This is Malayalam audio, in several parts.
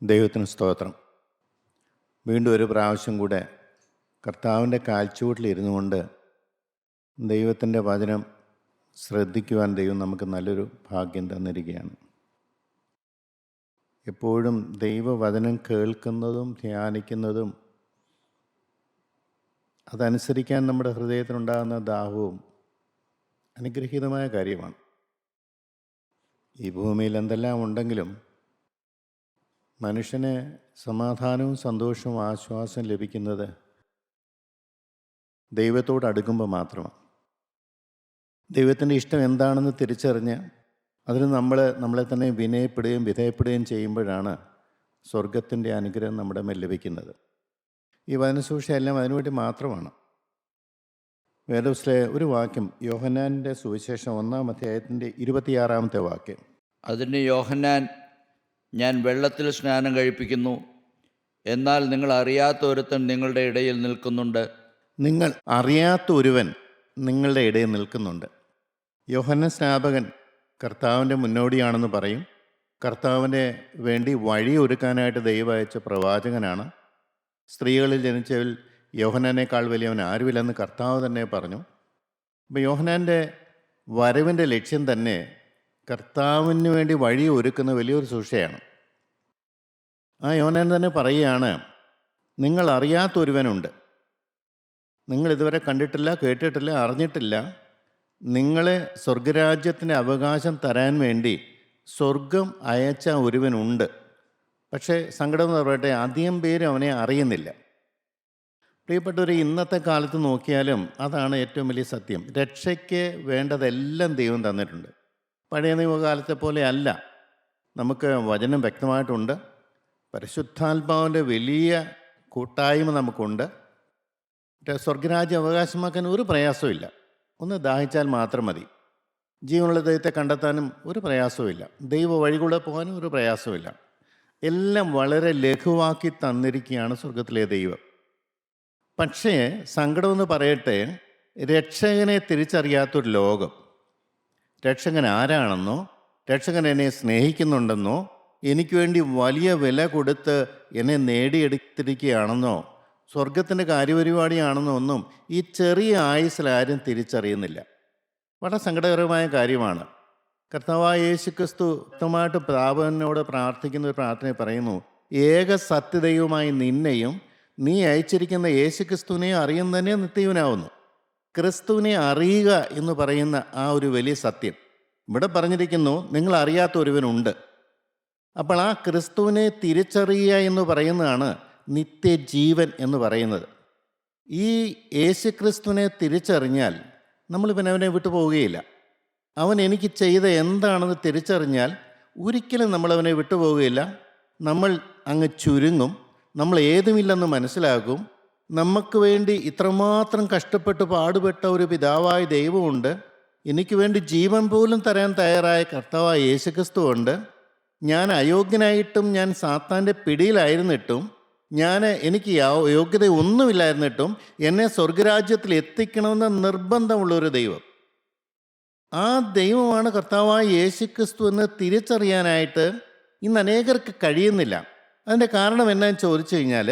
ദൈവത്തിന് സ്തോത്രം. വീണ്ടും ഒരു പ്രാവശ്യം കൂടെ കർത്താവിൻ്റെ കാൽച്ചുവട്ടിലിരുന്നു കൊണ്ട് ദൈവത്തിൻ്റെ വചനം ശ്രദ്ധിക്കുവാൻ ദൈവം നമുക്ക് നല്ലൊരു ഭാഗ്യം തന്നിരിക്കുകയാണ്. എപ്പോഴും ദൈവവചനം കേൾക്കുന്നതും ധ്യാനിക്കുന്നതും അതനുസരിക്കാൻ നമ്മുടെ ഹൃദയത്തിനുണ്ടാകുന്ന ദാഹവും അനുഗ്രഹീതമായ കാര്യമാണ്. ഈ ഭൂമിയിൽ എന്തെല്ലാം ഉണ്ടെങ്കിലും മനുഷ്യന് സമാധാനവും സന്തോഷവും ആശ്വാസം ലഭിക്കുന്നത് ദൈവത്തോട് അടുക്കുമ്പോൾ മാത്രമാണ്. ദൈവത്തിൻ്റെ ഇഷ്ടം എന്താണെന്ന് തിരിച്ചറിഞ്ഞ് അതിന് നമ്മളെ തന്നെ വിധേയപ്പെടുകയും ചെയ്യുമ്പോഴാണ് സ്വർഗത്തിൻ്റെ അനുഗ്രഹം നമ്മുടെ മേൽ ലഭിക്കുന്നത്. ഈ വചനസൂക്ഷ എല്ലാം അതിനുവേണ്ടി മാത്രമാണ്. വേദപുസ്തകത്തിലെ ഒരു വാക്യം, യോഹന്നാൻ്റെ സുവിശേഷം 1-ാം അധ്യായത്തിൻ്റെ 26-ാമത്തെ വാക്യം. അതിന് യോഹന്നാൻ, ഞാൻ വെള്ളത്തിൽ സ്നാനം കഴിപ്പിക്കുന്നു, എന്നാൽ നിങ്ങൾ അറിയാത്ത ഒരുത്തൻ നിങ്ങളുടെ ഇടയിൽ നിൽക്കുന്നുണ്ട്. നിങ്ങൾ അറിയാത്ത ഒരുവൻ നിങ്ങളുടെ ഇടയിൽ നിൽക്കുന്നുണ്ട്. യോഹന്നാൻ സ്നാപകൻ കർത്താവിൻ്റെ മുന്നോടിയാണെന്ന് പറയും. കർത്താവിൻ്റെ വേണ്ടി വഴി ഒരുക്കാനായിട്ട് ദൈവം അയച്ച പ്രവാചകനാണ്. സ്ത്രീകളിൽ ജനിച്ചവരിൽ യോഹന്നാനേക്കാൾ വലിയവൻ ആരുമില്ലെന്ന് കർത്താവ് തന്നെ പറഞ്ഞു. അപ്പോൾ യോഹന്നാൻ്റെ വരവിൻ്റെ ലക്ഷ്യം തന്നെ കർത്താവിന് വേണ്ടി വഴി ഒരുക്കുന്ന വലിയൊരു ശുശ്രൂഷയാണ്. ആ യോഹന്നാൻ തന്നെ പറയുകയാണ്, നിങ്ങൾ അറിയാത്തൊരുവനുണ്ട്, നിങ്ങൾ ഇതുവരെ കണ്ടിട്ടില്ല, കേട്ടിട്ടില്ല, അറിഞ്ഞിട്ടില്ല. നിങ്ങളെ സ്വർഗരാജ്യത്തിൻ്റെ അവകാശം തരാൻ വേണ്ടി സ്വർഗം അയച്ച ഒരുവനുണ്ട്. പക്ഷേ സങ്കടം എന്ന് പറയട്ടെ, അധികം പേര് അവനെ അറിയുന്നില്ല. പ്രിയപ്പെട്ടവർ, ഇന്നത്തെ കാലത്ത് നോക്കിയാലും അതാണ് ഏറ്റവും വലിയ സത്യം. രക്ഷയ്ക്ക് വേണ്ടതെല്ലാം ദൈവം തന്നിട്ടുണ്ട്. പഴയ നിയമകാലത്തെ പോലെ അല്ല. നമുക്ക് വചനം വ്യക്തമായിട്ടുണ്ട്. പരിശുദ്ധാത്മാവിൻ്റെ വലിയ കൂട്ടായ്മ നമുക്കുണ്ട്. സ്വർഗരാജ്യം അവകാശമാക്കാൻ ഒരു പ്രയാസവും ഇല്ല. ഒന്ന് ദാഹിച്ചാൽ മാത്രം മതി. ജീവനുള്ള ദൈവത്തെ കണ്ടെത്താനും ഒരു പ്രയാസവുമില്ല. ദൈവ വഴികൂടെ പോകാനും ഒരു പ്രയാസവുമില്ല. എല്ലാം വളരെ ലഘുവാക്കി തന്നിരിക്കുകയാണ് സ്വർഗത്തിലെ ദൈവം. പക്ഷേ സങ്കടമെന്ന് പറയട്ടെ, രക്ഷകനെ തിരിച്ചറിയാത്തൊരു ലോകം. രക്ഷകൻ ആരാണെന്നോ, രക്ഷകൻ എന്നെ സ്നേഹിക്കുന്നുണ്ടെന്നോ, എനിക്ക് വേണ്ടി വലിയ വില കൊടുത്ത് എന്നെ നേടിയെടുത്തിരിക്കുകയാണെന്നോ, സ്വർഗത്തിൻ്റെ കാര്യപരിപാടിയാണെന്നോ ഒന്നും ഈ ചെറിയ ആയുസ്സിൽ ആരും തിരിച്ചറിയുന്നില്ല. വളരെ സങ്കടകരമായ കാര്യമാണ്. കർത്താവായ യേശുക്രിസ്തു വ്യക്തമായിട്ട് പിതാവിനോട് പ്രാർത്ഥിക്കുന്ന ഒരു പ്രാർത്ഥന പറയുന്നു, ഏക സത്യദൈവമായി നിന്നെയും നീ അയച്ചിരിക്കുന്ന യേശുക്രിസ്തുവിനെയും അറിയുന്നതന്നെ നിത്യവനാവുന്നു. ക്രിസ്തുവിനെ അറിയുക എന്ന് പറയുന്ന ആ ഒരു വലിയ സത്യം ഇവിടെ പറഞ്ഞിരിക്കുന്നു, നിങ്ങൾ അറിയാത്ത ഒരുവനുണ്ട്. അപ്പോൾ ആ ക്രിസ്തുവിനെ തിരിച്ചറിയുക എന്ന് പറയുന്നതാണ് നിത്യജീവൻ എന്ന് പറയുന്നത്. ഈ യേശുക്രിസ്തുവിനെ തിരിച്ചറിഞ്ഞാൽ നമ്മൾ പിന്നെ അവനെ വിട്ടു പോവുകയില്ല. അവൻ എനിക്ക് ചെയ്ത എന്താണെന്ന് തിരിച്ചറിഞ്ഞാൽ ഒരിക്കലും നമ്മളവനെ വിട്ടുപോവുകയില്ല. നമ്മൾ അങ്ങ് ചുരുങ്ങും. നമ്മൾ ഏതുമില്ലെന്ന് മനസ്സിലാകും. നമുക്ക് വേണ്ടി ഇത്രമാത്രം കഷ്ടപ്പെട്ട് പാടുപെട്ട ഒരു പിതാവായ ദൈവമുണ്ട്. എനിക്ക് വേണ്ടി ജീവൻ പോലും തരാൻ തയ്യാറായ കർത്താവായ യേശുക്രിസ്തുവുണ്ട്. ഞാൻ അയോഗ്യനായിട്ടും ഞാൻ സാത്താൻ്റെ പിടിയിലായിരുന്നിട്ടും എനിക്ക് യോഗ്യത ഒന്നുമില്ലായിരുന്നിട്ടും എന്നെ സ്വർഗരാജ്യത്തിൽ എത്തിക്കണമെന്ന നിർബന്ധമുള്ളൊരു ദൈവം. ആ ദൈവമാണ് കർത്താവായ യേശുക്രിസ്തു എന്ന് തിരിച്ചറിയാനായിട്ട് ഇന്ന് അനേകർക്ക് കഴിയുന്നില്ല. അതിൻ്റെ കാരണം എന്നാന്ന് ചോദിച്ചു കഴിഞ്ഞാൽ,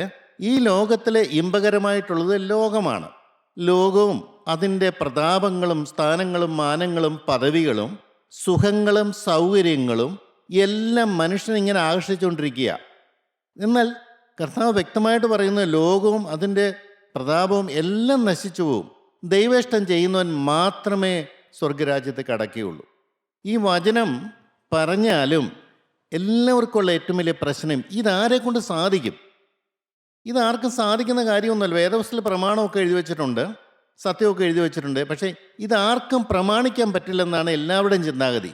ഈ ലോകത്തിലെ ഇമ്പകരമായിട്ടുള്ളത് ലോകമാണ്. ലോകവും അതിൻ്റെ പ്രതാപങ്ങളും സ്ഥാനങ്ങളും മാനങ്ങളും പദവികളും സുഖങ്ങളും സൗകര്യങ്ങളും എല്ലാം മനുഷ്യനിങ്ങനെ ആകർഷിച്ചുകൊണ്ടിരിക്കുക. എന്നാൽ കർത്താവ് വ്യക്തമായിട്ട് പറയുന്ന ലോകവും അതിൻ്റെ പ്രതാപവും എല്ലാം നശിച്ചു പോവും. ദൈവേഷ്ടം ചെയ്യുന്നവൻ മാത്രമേ സ്വർഗരാജ്യത്തെ കടക്കുകയുള്ളൂ. ഈ വചനം പറഞ്ഞാലും എല്ലാവർക്കുമുള്ള ഏറ്റവും വലിയ പ്രശ്നം, ഇതാരെ കൊണ്ട് സാധിക്കും? ഇതാർക്കും സാധിക്കുന്ന കാര്യമൊന്നുമല്ല. വേദപുസ്തകത്തിൽ പ്രമാണമൊക്കെ എഴുതി വച്ചിട്ടുണ്ട്, സത്യമൊക്കെ എഴുതി വച്ചിട്ടുണ്ട്. പക്ഷേ ഇതാർക്കും പ്രമാണിക്കാൻ പറ്റില്ലെന്നാണ് എല്ലാവരുടെയും ചിന്താഗതി.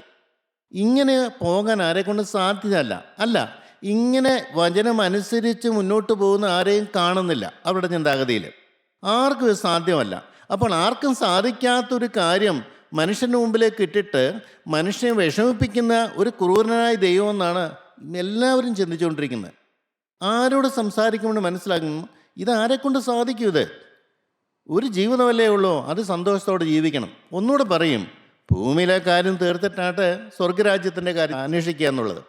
ഇങ്ങനെ പോകാൻ ആരെക്കൊണ്ട് സാധ്യമല്ല. അല്ല, ഇങ്ങനെ വചനം അനുസരിച്ച് മുന്നോട്ട് പോകുന്ന ആരെയും കാണുന്നില്ല അവരുടെ ചിന്താഗതിയിൽ. ആർക്കും ഇത് സാധ്യമല്ല. അപ്പോൾ ആർക്കും സാധിക്കാത്തൊരു കാര്യം മനുഷ്യൻ്റെ മുമ്പിലേക്ക് ഇട്ടിട്ട് മനുഷ്യനെ വിഷമിപ്പിക്കുന്ന ഒരു ക്രൂരനായ ദൈവം എന്നാണ് എല്ലാവരും ചിന്തിച്ചുകൊണ്ടിരിക്കുന്നത്. ആരോട് സംസാരിക്കുമ്പോൾ മനസ്സിലാക്കുന്നു, ഇതാരെക്കൊണ്ട് സാധിക്കും? ഇത് ഒരു ജീവിതമല്ലേ ഉള്ളൂ, അത് സന്തോഷത്തോടെ ജീവിക്കണം. ഒന്നുകൂടെ പറയും, ഭൂമിയിലെ കാര്യം തീർത്തിട്ടാട്ട് സ്വർഗരാജ്യത്തിൻ്റെ കാര്യം അന്വേഷിക്കുക എന്നുള്ളത്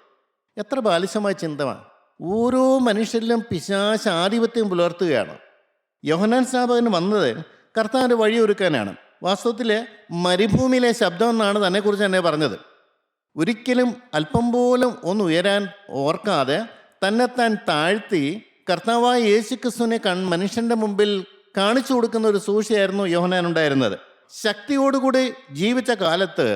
എത്ര ബാലിശമായ ചിന്തമാണ്. ഓരോ മനുഷ്യരിലും പിശാച് ആധിപത്യം പുലർത്തുകയാണ്. യോഹന്നാൻ സ്നാപകൻ വന്നത് കർത്താവിൻ്റെ വഴിയൊരുക്കാനാണ്. വാസ്തവത്തിൽ മരുഭൂമിയിലെ ശബ്ദം എന്നാണ് തന്നെക്കുറിച്ച് തന്നെ പറഞ്ഞത്. ഒരിക്കലും അല്പം പോലും ഒന്ന് ഉയരാൻ ഓർക്കാതെ തന്നെത്താൻ താഴ്ത്തി കർത്താവായ യേശുക്രിസ്തുവിനെ മനുഷ്യൻ്റെ മുമ്പിൽ കാണിച്ചു കൊടുക്കുന്ന ഒരു സൂക്ഷിയായിരുന്നു യോഹന്നാൻ ഉണ്ടായിരുന്നത്. ശക്തിയോടുകൂടി ജീവിച്ച കാലത്ത്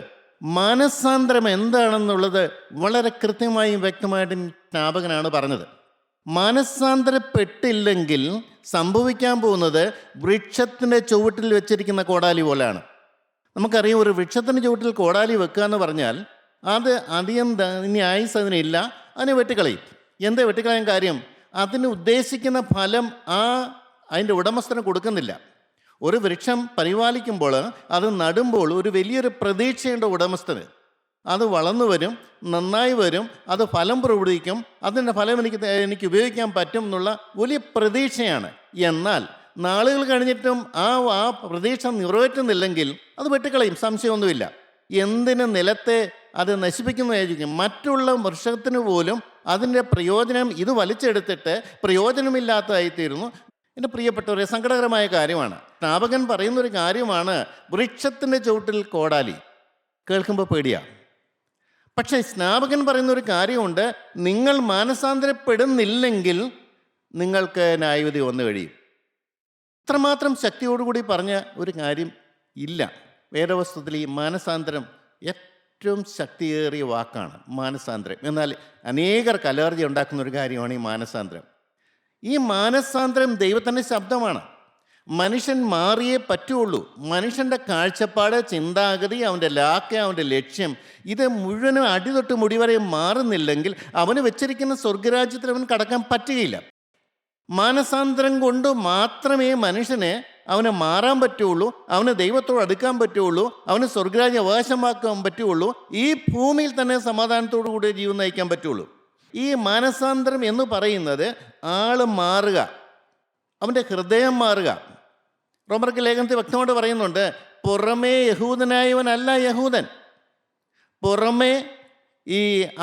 മാനസാന്തരം എന്താണെന്നുള്ളത് വളരെ കൃത്യമായും വ്യക്തമായിട്ടും സ്നാപകനാണ് പറഞ്ഞത്. മാനസാന്തരപ്പെട്ടില്ലെങ്കിൽ സംഭവിക്കാൻ പോകുന്നത് വൃക്ഷത്തിൻ്റെ ചുവട്ടിൽ വെച്ചിരിക്കുന്ന കോടാലി പോലെയാണ്. നമുക്കറിയാം, ഒരു വൃക്ഷത്തിൻ്റെ ചുവട്ടിൽ കോടാലി വെക്കുക എന്ന് പറഞ്ഞാൽ അത് അധികം ഇനി ആയുസ് അതിനില്ല, അതിനെ വെട്ടിക്കളയും. എന്താ വെട്ടിക്കളയാൻ കാര്യം? അതിന് ഉദ്ദേശിക്കുന്ന ഫലം അതിൻ്റെ ഉടമസ്ഥന് കൊടുക്കുന്നില്ല. ഒരു വൃക്ഷം പരിപാലിക്കുമ്പോൾ, അത് നടുമ്പോൾ ഒരു വലിയൊരു പ്രതീക്ഷയുണ്ട് ഉടമസ്ഥന്. അത് വളർന്നു വരും, നന്നായി വരും, അത് ഫലം പ്രകടിപ്പിക്കും, അതിൻ്റെ ഫലം എനിക്ക് ഉപയോഗിക്കാൻ പറ്റും എന്നുള്ള വലിയ പ്രതീക്ഷയാണ്. എന്നാൽ നാളുകൾ കഴിഞ്ഞിട്ടും ആ പ്രതീക്ഷ നിറവേറ്റുന്നില്ലെങ്കിൽ അത് വെട്ടിക്കളയും, സംശയമൊന്നുമില്ല. എന്തിന് നിലത്തെ അത് നശിപ്പിക്കുന്നതായിരിക്കും. മറ്റുള്ള വൃക്ഷത്തിന് പോലും അതിൻ്റെ പ്രയോജനം ഇത് വലിച്ചെടുത്തിട്ട് പ്രയോജനമില്ലാത്തതായിത്തീരുന്നു. എൻ്റെ പ്രിയപ്പെട്ടവരെ, സങ്കടകരമായ കാര്യമാണ്. സ്നാപകൻ പറയുന്നൊരു കാര്യമാണ് വൃക്ഷത്തിൻ്റെ ചുവട്ടിൽ കോടാലി. കേൾക്കുമ്പോൾ പേടിയാണ്. പക്ഷേ സ്നാപകൻ പറയുന്നൊരു കാര്യമുണ്ട്, നിങ്ങൾ മാനസാന്തരപ്പെടുന്നില്ലെങ്കിൽ നിങ്ങൾക്ക് ന്യായവിധി വന്നു കഴിയും. ഇത്രമാത്രം ശക്തിയോടുകൂടി പറഞ്ഞ ഒരു കാര്യം ഇല്ല വേദവസ്തുത്തിൽ. ഈ മാനസാന്തരം ഏറ്റവും ശക്തിയേറിയ വാക്കാണ് മാനസാന്തരം. എന്നാൽ അനേകർക്ക് അലർജി ഉണ്ടാക്കുന്ന ഒരു കാര്യമാണ് ഈ മാനസാന്തരം. ഈ മാനസാന്തരം ദൈവത്തിൻ്റെ ശബ്ദമാണ്. മനുഷ്യൻ മാറിയേ പറ്റുള്ളൂ. മനുഷ്യൻ്റെ കാഴ്ചപ്പാട്, ചിന്താഗതി, അവൻ്റെ ലാക്ക്, അവൻ്റെ ലക്ഷ്യം, ഇത് മുഴുവനും അടിതൊട്ട് മുടിവരെ മാറുന്നില്ലെങ്കിൽ അവന് വെച്ചിരിക്കുന്ന സ്വർഗരാജ്യത്തിൽ അവൻ കടക്കാൻ പറ്റുകയില്ല. മാനസാന്തരം കൊണ്ട് മാത്രമേ അവന് മാറാൻ പറ്റുള്ളൂ, അവന് ദൈവത്തോട് അടുക്കാൻ പറ്റുള്ളൂ, അവന് സ്വർഗരാജ്യം അവകാശമാക്കാൻ പറ്റുള്ളൂ, ഈ ഭൂമിയിൽ തന്നെ സമാധാനത്തോടു കൂടി ജീവൻ നയിക്കാൻ പറ്റുള്ളൂ. ഈ മാനസാന്തരം എന്ന് പറയുന്നത് ആള് മാറുക, അവൻ്റെ ഹൃദയം മാറുക. റോമർക്ക് ലേഖനത്തിൽ വ്യക്തമായിട്ട് പറയുന്നുണ്ട്, പുറമേ യഹൂദനായവനല്ല യഹൂദൻ. പുറമേ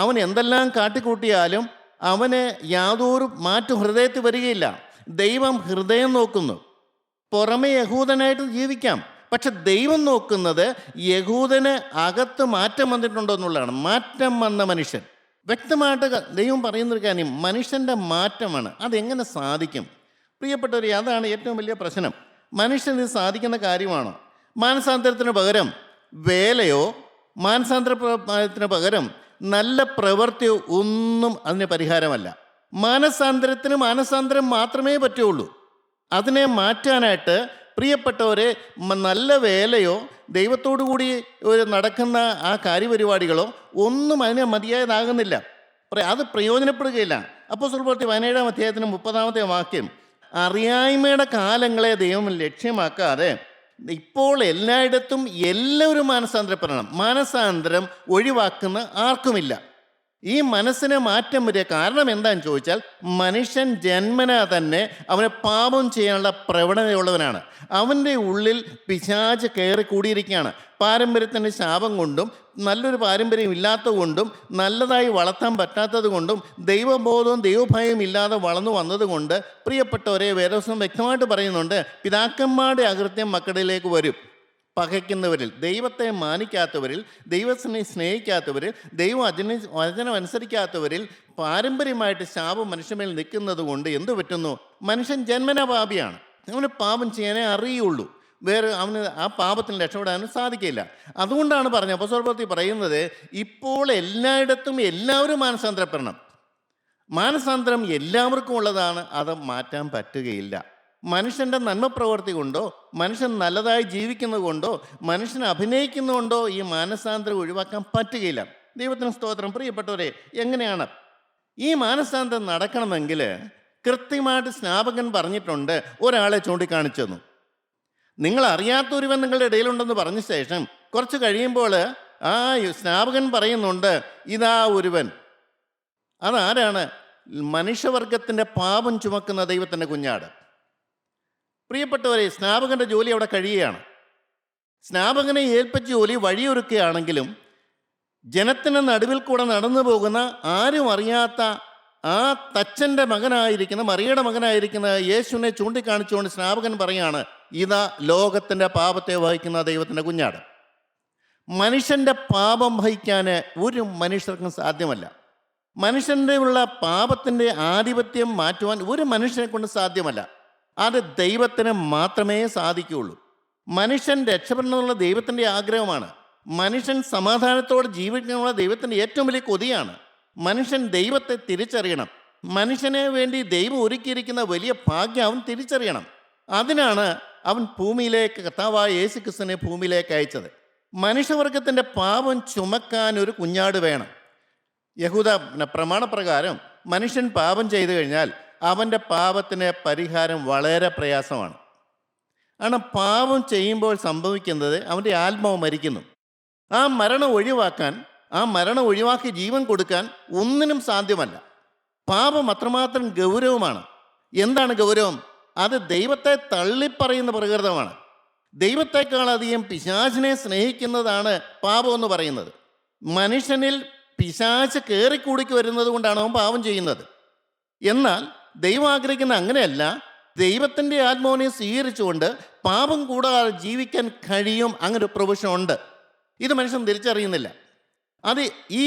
അവൻ എന്തെല്ലാം കാട്ടിക്കൂട്ടിയാലും അവന് യാതൊരു മാറ്റം ഹൃദയത്തിൽ വരികയില്ല. ദൈവം ഹൃദയം നോക്കുന്നു. പുറമേ യഹൂദനായിട്ട് ജീവിക്കാം, പക്ഷെ ദൈവം നോക്കുന്നത് യഹൂദന് അകത്ത് മാറ്റം വന്നിട്ടുണ്ടോ എന്നുള്ളതാണ്. മാറ്റം വന്ന മനുഷ്യൻ, വ്യക്തമായിട്ട് ദൈവം പറയുന്നൊരു കാര്യം മനുഷ്യൻ്റെ മാറ്റമാണ്. അതെങ്ങനെ സാധിക്കും? പ്രിയപ്പെട്ടവരെ, അതാണ് ഏറ്റവും വലിയ പ്രശ്നം. മനുഷ്യന് സാധിക്കുന്ന കാര്യമാണോ? മാനസാന്തരത്തിന് പകരം വേലയോ മാനസാന്തരത്തിന് പകരം നല്ല പ്രവൃത്തിയോ ഒന്നും അതിന് പരിഹാരമല്ല. മാനസാന്തരം മാത്രമേ പറ്റുള്ളൂ. അതിനെ മാറ്റാനായിട്ട് പ്രിയപ്പെട്ടവരെ നല്ല വേലയോ ദൈവത്തോടു കൂടി നടക്കുന്ന ആ കാര്യപരിപാടികളോ ഒന്നും അതിനെ മതിയായതാകുന്നില്ല. അത് പ്രയോജനപ്പെടുകയില്ല. അപ്പോസ്തലർ പ്രവൃത്തി 17-ാം അധ്യായത്തിന് 30-ാമത്തെ വാക്യം, അറിയായ്മയുടെ കാലങ്ങളെ ദൈവം ലക്ഷ്യമാക്കാതെ ഇപ്പോൾ എല്ലായിടത്തും എല്ലാവരും മാനസാന്തരപ്പെടണം. മാനസാന്തരം ഒഴിവാക്കുന്ന ആർക്കുമില്ല. ഈ മനസ്സിന് മാറ്റം വരിക കാരണം എന്താണെന്ന് ചോദിച്ചാൽ, മനുഷ്യൻ ജന്മനാ തന്നെ അവന് പാപം ചെയ്യാനുള്ള പ്രവണതയുള്ളവനാണ്. അവൻ്റെ ഉള്ളിൽ പിശാച് കയറി കൂടിയിരിക്കുകയാണ്. പാരമ്പര്യത്തിൻ്റെ ശാപം കൊണ്ടും നല്ലൊരു പാരമ്പര്യം ഇല്ലാത്തത് കൊണ്ടും നല്ലതായി വളർത്താൻ പറ്റാത്തത് കൊണ്ടും ദൈവബോധവും ദൈവഭയവും ഇല്ലാതെ വളർന്നു വന്നതുകൊണ്ട് പ്രിയപ്പെട്ടവരെ, വേദവസ്തം വ്യക്തമായിട്ട് പറയുന്നുണ്ട്, പിതാക്കന്മാരുടെ അകൃത്യം മക്കളിലേക്ക് വരും. പകയ്ക്കുന്നവരിൽ, ദൈവത്തെ മാനിക്കാത്തവരിൽ, ദൈവത്തിനെ സ്നേഹിക്കാത്തവരിൽ, വചനം അനുസരിക്കാത്തവരിൽ പാരമ്പര്യമായിട്ട് ശാപം മനുഷ്യമേൽ നിൽക്കുന്നത് കൊണ്ട് എന്തു പറ്റുന്നു? മനുഷ്യൻ ജന്മനാ പാപിയാണ്. അവന് പാപം ചെയ്യാനേ അറിയുള്ളൂ. അവന് ആ പാപത്തിന് രക്ഷപ്പെടാനും സാധിക്കില്ല. അതുകൊണ്ടാണ് പറഞ്ഞ അപ്പോസ്തലർ പ്രവൃത്തി പറയുന്നത്, ഇപ്പോൾ എല്ലായിടത്തും എല്ലാവരും മാനസാന്തരപ്പെടണം. മാനസാന്തരം എല്ലാവർക്കും ഉള്ളതാണ്, അത് മാറ്റാൻ പറ്റുകയില്ല. മനുഷ്യൻ്റെ നന്മ പ്രവൃത്തി കൊണ്ടോ മനുഷ്യൻ നല്ലതായി ജീവിക്കുന്നത് കൊണ്ടോ മനുഷ്യൻ അഭിനയിക്കുന്നതുകൊണ്ടോ ഈ മാനസാന്തരം ഒഴിവാക്കാൻ പറ്റുകയില്ല. ദൈവത്തിന് സ്തോത്രം. പ്രിയപ്പെട്ടവരെ, എങ്ങനെയാണ് ഈ മാനസാന്തരം നടക്കണമെങ്കിൽ കൃത്യമായിട്ട് സ്നാപകൻ പറഞ്ഞിട്ടുണ്ട്. ഒരാളെ ചൂണ്ടിക്കാണിച്ചു തന്നു. നിങ്ങൾ അറിയാത്തൊരുവൻ നിങ്ങളുടെ ഇടയിലുണ്ടെന്ന് പറഞ്ഞ ശേഷം കുറച്ച് കഴിയുമ്പോൾ ആ സ്നാപകൻ പറയുന്നുണ്ട്, ഇതാ ഒരുവൻ. അതാരാണ്? മനുഷ്യവർഗത്തിൻ്റെ പാപം ചുമക്കുന്ന ദൈവത്തിൻ്റെ കുഞ്ഞാട്. പ്രിയപ്പെട്ടവരെ, സ്നാപകൻ്റെ ജോലി അവിടെ കഴിയുകയാണ്. സ്നാപകനെ ഏൽപ്പിച്ച ജോലി വഴിയൊരുക്കുകയാണെങ്കിലും ജനത്തിന് നടുവിൽ കൂടെ നടന്നു പോകുന്ന ആരും അറിയാത്ത ആ തച്ചൻ്റെ മകനായിരിക്കുന്ന മറിയയുടെ മകനായിരിക്കുന്ന യേശുവിനെ ചൂണ്ടിക്കാണിച്ചുകൊണ്ട് സ്നാപകൻ പറയാണ്, ഇതാ ലോകത്തിൻ്റെ പാപത്തെ വഹിക്കുന്ന ദൈവത്തിൻ്റെ കുഞ്ഞാട്. മനുഷ്യൻ്റെ പാപം വഹിക്കാൻ ഒരു മനുഷ്യർക്കും സാധ്യമല്ല. മനുഷ്യൻ്റെ ഉള്ള പാപത്തിൻ്റെ ആധിപത്യം മാറ്റുവാൻ ഒരു മനുഷ്യനെ കൊണ്ട് സാധ്യമല്ല. അത് ദൈവത്തിന് മാത്രമേ സാധിക്കുകയുള്ളൂ. മനുഷ്യൻ രക്ഷപ്പെടണമെന്നുള്ള ദൈവത്തിൻ്റെ ആഗ്രഹമാണ്. മനുഷ്യൻ സമാധാനത്തോടെ ജീവിക്കാനുള്ള ദൈവത്തിൻ്റെ ഏറ്റവും വലിയ കൊതിയാണ്. മനുഷ്യൻ ദൈവത്തെ തിരിച്ചറിയണം. മനുഷ്യനെ വേണ്ടി ദൈവം ഒരുക്കിയിരിക്കുന്ന വലിയ ഭാഗ്യം അവൻ തിരിച്ചറിയണം. അതിനാണ് അവൻ ഭൂമിയിലേക്ക്, കർത്താവായ യേശു ക്രിസ്തുവിനെ ഭൂമിയിലേക്ക് അയച്ചത്. മനുഷ്യവർഗത്തിൻ്റെ പാപം ചുമക്കാൻ ഒരു കുഞ്ഞാട് വേണം. യഹൂദ പ്രമാണപ്രകാരം മനുഷ്യൻ പാപം ചെയ്തു കഴിഞ്ഞാൽ അവൻ്റെ പാപത്തിന് പരിഹാരം വളരെ പ്രയാസമാണ്. കാരണം പാപം ചെയ്യുമ്പോൾ സംഭവിക്കുന്നത് അവൻ്റെ ആത്മാവ് മരിക്കുന്നു. ആ മരണം ഒഴിവാക്കാൻ, ആ മരണം ഒഴിവാക്കി ജീവൻ കൊടുക്കാൻ ഒന്നിനും സാധ്യമല്ല. പാപം അത്രമാത്രം ഗൗരവമാണ്. എന്താണ് ഗൗരവം? അത് ദൈവത്തെ തള്ളിപ്പറയുന്ന പ്രകൃതമാണ്. ദൈവത്തെക്കാളധികം പിശാചിനെ സ്നേഹിക്കുന്നതാണ് പാപം എന്ന് പറയുന്നത്. മനുഷ്യനിൽ പിശാച് കയറിക്കൂടിക്ക് വരുന്നത് കൊണ്ടാണ് അവൻ പാപം ചെയ്യുന്നത്. എന്നാൽ ദൈവം ആഗ്രഹിക്കുന്ന അങ്ങനെയല്ല. ദൈവത്തിൻ്റെ ആത്മാവിനെ സ്വീകരിച്ചുകൊണ്ട് പാപം കൂടാതെ ജീവിക്കാൻ കഴിയും. അങ്ങനെ ഒരു പ്രൊവിഷൻ ഉണ്ട്. ഇത് മനുഷ്യൻ തിരിച്ചറിയുന്നില്ല. അത് ഈ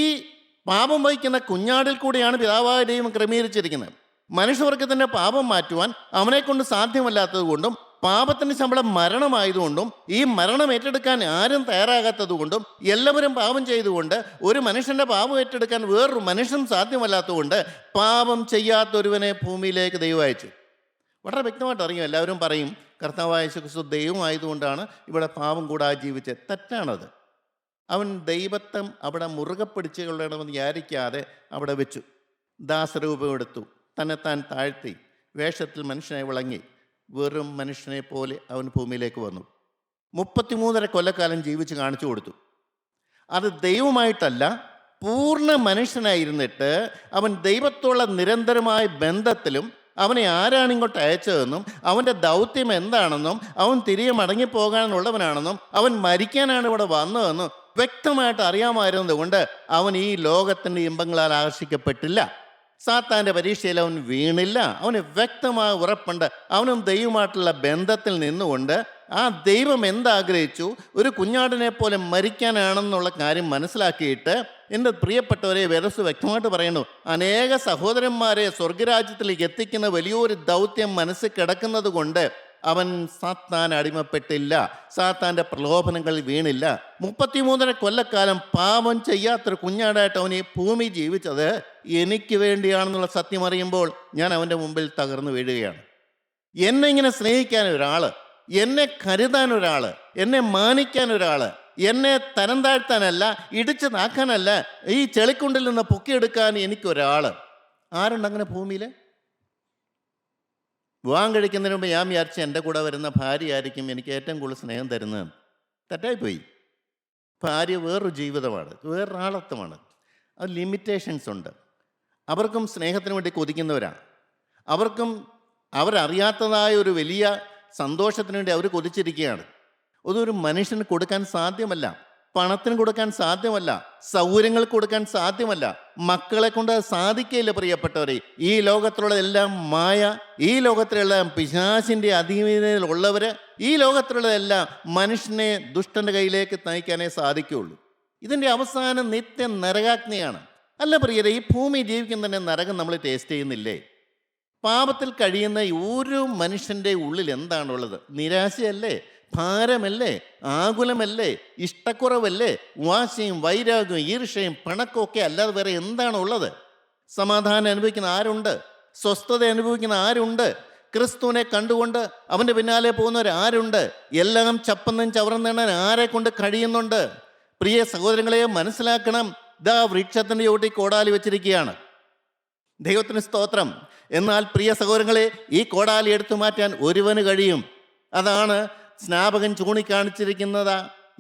പാപം വഹിക്കുന്ന കുഞ്ഞാടിൽ കൂടിയാണ് പിതാവായ ദൈവം ക്രമീകരിച്ചിരിക്കുന്നത്. മനുഷ്യവർഗത്തിൻ്റെ പാപം മാറ്റുവാൻ അവനെക്കൊണ്ട് സാധ്യമല്ലാത്തത് കൊണ്ടും പാപത്തിൻ്റെ ശമ്പളം മരണമായതുകൊണ്ടും ഈ മരണം ഏറ്റെടുക്കാൻ ആരും തയ്യാറാകാത്തത് കൊണ്ടും എല്ലാവരും പാപം ചെയ്തുകൊണ്ട് ഒരു മനുഷ്യൻ്റെ പാപം ഏറ്റെടുക്കാൻ വേറൊരു മനുഷ്യൻ സാധ്യമല്ലാത്തതുകൊണ്ട് പാപം ചെയ്യാത്തൊരുവനെ ഭൂമിയിലേക്ക് ദൈവം അയച്ചു. വളരെ വ്യക്തമായിട്ട് അറിയും. എല്ലാവരും പറയും കർത്താവായ യേശു ക്രിസ്തു ദൈവമായതുകൊണ്ടാണ് ഇവിടെ പാപം കൂടാതെ ജീവിച്ചത്. തെറ്റാണത്. അവൻ ദൈവത്വം അവിടെ മുറുകെ പിടിച്ചുകൊള്ളണമെന്ന് വിചാരിക്കാതെ അവിടെ വെച്ചു. ദാസരൂപം എടുത്തു, തന്നെത്താൻ താഴ്ത്തി, വേഷത്തിൽ മനുഷ്യനെ വിളങ്ങി, വെറും മനുഷ്യനെ പോലെ അവൻ ഭൂമിയിലേക്ക് വന്നു. 33.5 കൊല്ലക്കാലം ജീവിച്ച് കാണിച്ചു കൊടുത്തു. അത് ദൈവമായിട്ടല്ല, പൂർണ്ണ മനുഷ്യനായിരുന്നിട്ട് അവൻ ദൈവത്തോടുള്ള നിരന്തരമായ ബന്ധത്തിലും അവനെ ആരാണ് ഇങ്ങോട്ട് അയച്ചതെന്നും അവൻ്റെ ദൗത്യം എന്താണെന്നും അവൻ തിരികെ മടങ്ങിപ്പോകാനുള്ളവനാണെന്നും അവൻ മരിക്കാനാണ് ഇവിടെ വന്നതെന്നും വ്യക്തമായിട്ട് അറിയാമായിരുന്നത് കൊണ്ട് അവൻ ഈ ലോകത്തിൻ്റെ ഇമ്പങ്ങളാൽ ആകർഷിക്കപ്പെട്ടില്ല. സാത്താൻ്റെ പരീക്ഷയിൽ അവൻ വീണില്ല. അവന് വ്യക്തമായ ഉറപ്പുണ്ട്. അവനും ദൈവമായിട്ടുള്ള ബന്ധത്തിൽ നിന്നുകൊണ്ട് ആ ദൈവം എന്താഗ്രഹിച്ചു, ഒരു കുഞ്ഞാടിനെ പോലെ മരിക്കാനാണെന്നുള്ള കാര്യം മനസ്സിലാക്കിയിട്ട്, എൻ്റെ പ്രിയപ്പെട്ടവരെ, വേദസ് വ്യക്തമായിട്ട് പറയുന്നു, അനേക സഹോദരന്മാരെ സ്വർഗരാജ്യത്തിലേക്ക് എത്തിക്കുന്ന വലിയൊരു ദൗത്യം മനസ്സിൽ കിടക്കുന്നത് കൊണ്ട് അവൻ സാത്താൻ അടിമപ്പെട്ടില്ല, സാത്താൻ്റെ പ്രലോഭനങ്ങളിൽ വീണില്ല. 33.5 കൊല്ലക്കാലം പാപം ചെയ്യാത്തൊരു കുഞ്ഞാടായിട്ട് അവൻ ഈ ഭൂമി ജീവിച്ചത് എനിക്ക് വേണ്ടിയാണെന്നുള്ള സത്യം അറിയുമ്പോൾ ഞാൻ അവൻ്റെ മുമ്പിൽ തകർന്നു വീഴുകയാണ്. എന്നെ ഇങ്ങനെ സ്നേഹിക്കാൻ ഒരാൾ, എന്നെ കരുതാൻ ഒരാൾ, എന്നെ മാനിക്കാൻ ഒരാൾ, എന്നെ തരം താഴ്ത്താനല്ല, ഇടിച്ചു നാക്കാനല്ല, ഈ ചെളിക്കുണ്ടിൽ നിന്ന് പൊക്കിയെടുക്കാൻ എനിക്കൊരാൾ. ആരുണ്ടങ്ങനെ ഭൂമിയിൽ? വിവാഹം കഴിക്കുന്നതിന് മുമ്പ് ഞാൻ വിചാരിച്ച എൻ്റെ കൂടെ വരുന്ന ഭാര്യയായിരിക്കും എനിക്ക് ഏറ്റവും കൂടുതൽ സ്നേഹം തരുന്നത്. തെറ്റായിപ്പോയി. ഭാര്യ വേറൊരു ജീവിതമാണ്, വേറൊരാളത്വമാണ്. അത് ലിമിറ്റേഷൻസ് ഉണ്ട്. അവർക്കും സ്നേഹത്തിന് വേണ്ടി കൊതിക്കുന്നവരാണ്. അവർക്കും അവരറിയാത്തതായ ഒരു വലിയ സന്തോഷത്തിന് വേണ്ടി അവർ കൊതിച്ചിരിക്കുകയാണ്. അതൊരു മനുഷ്യന് കൊടുക്കാൻ സാധ്യമല്ല. പണത്തിന് കൊടുക്കാൻ സാധ്യമല്ല, സൗകര്യങ്ങൾ കൊടുക്കാൻ സാധ്യമല്ല, മക്കളെ കൊണ്ട് സാധിക്കില്ല. പ്രിയപ്പെട്ടവരെ, ഈ ലോകത്തിലുള്ള എല്ലാം മായ, ഈ ലോകത്തിലെല്ലാം പിശാചിൻ്റെ അധീനതയിലുള്ളവർ, ഈ ലോകത്തിലുള്ളതെല്ലാം മനുഷ്യനെ ദുഷ്ടൻ്റെ കയ്യിലേക്ക് നയിക്കാനേ സാധിക്കുകയുള്ളൂ. ഇതിൻ്റെ അവസാനം നിത്യ നരകാഗ്നിയാണ്. അല്ല പ്രിയരെ, ഈ ഭൂമി ജീവിക്കുന്നതിൻ്റെ നരകം നമ്മൾ ടേസ്റ്റ് ചെയ്യുന്നില്ലേ? പാപത്തിൽ കഴിയുന്ന ഒരു മനുഷ്യൻ്റെ ഉള്ളിൽ എന്താണുള്ളത്? നിരാശയല്ലേ? ഭാരമല്ലേ? ആകുലമല്ലേ? ഇഷ്ടക്കുറവല്ലേ? വാശിയും വൈരാഗ്യവും ഈർഷ്യയും പിണക്കമൊക്കെ അല്ലാതെ വേറെ എന്താണുള്ളത്? സമാധാനം അനുഭവിക്കുന്ന ആരുണ്ട്? സ്വസ്ഥത അനുഭവിക്കുന്ന ആരുണ്ട്? ക്രിസ്തുവിനെ കണ്ടുകൊണ്ട് അവൻ്റെ പിന്നാലെ പോകുന്നവർ ആരുണ്ട്? എല്ലാം ചപ്പന്നും ചവറന്നെണ്ണാൻ ആരെ കൊണ്ട് കഴിയുന്നുണ്ട്? പ്രിയ സഹോദരങ്ങളെ, മനസ്സിലാക്കണം, ദാ വൃക്ഷത്തിൻ്റെ ചോട്ടിൽ കോടാലി വെച്ചിരിക്കുകയാണ്. ദൈവത്തിന് സ്തോത്രം. എന്നാൽ പ്രിയ സഹോദരങ്ങളെ, ഈ കോടാലി എടുത്തു മാറ്റാൻ ഒരുവന് കഴിയും. അതാണ് സ്നാപകൻ ചൂണ്ടിക്കാണിച്ചിരിക്കുന്നത്.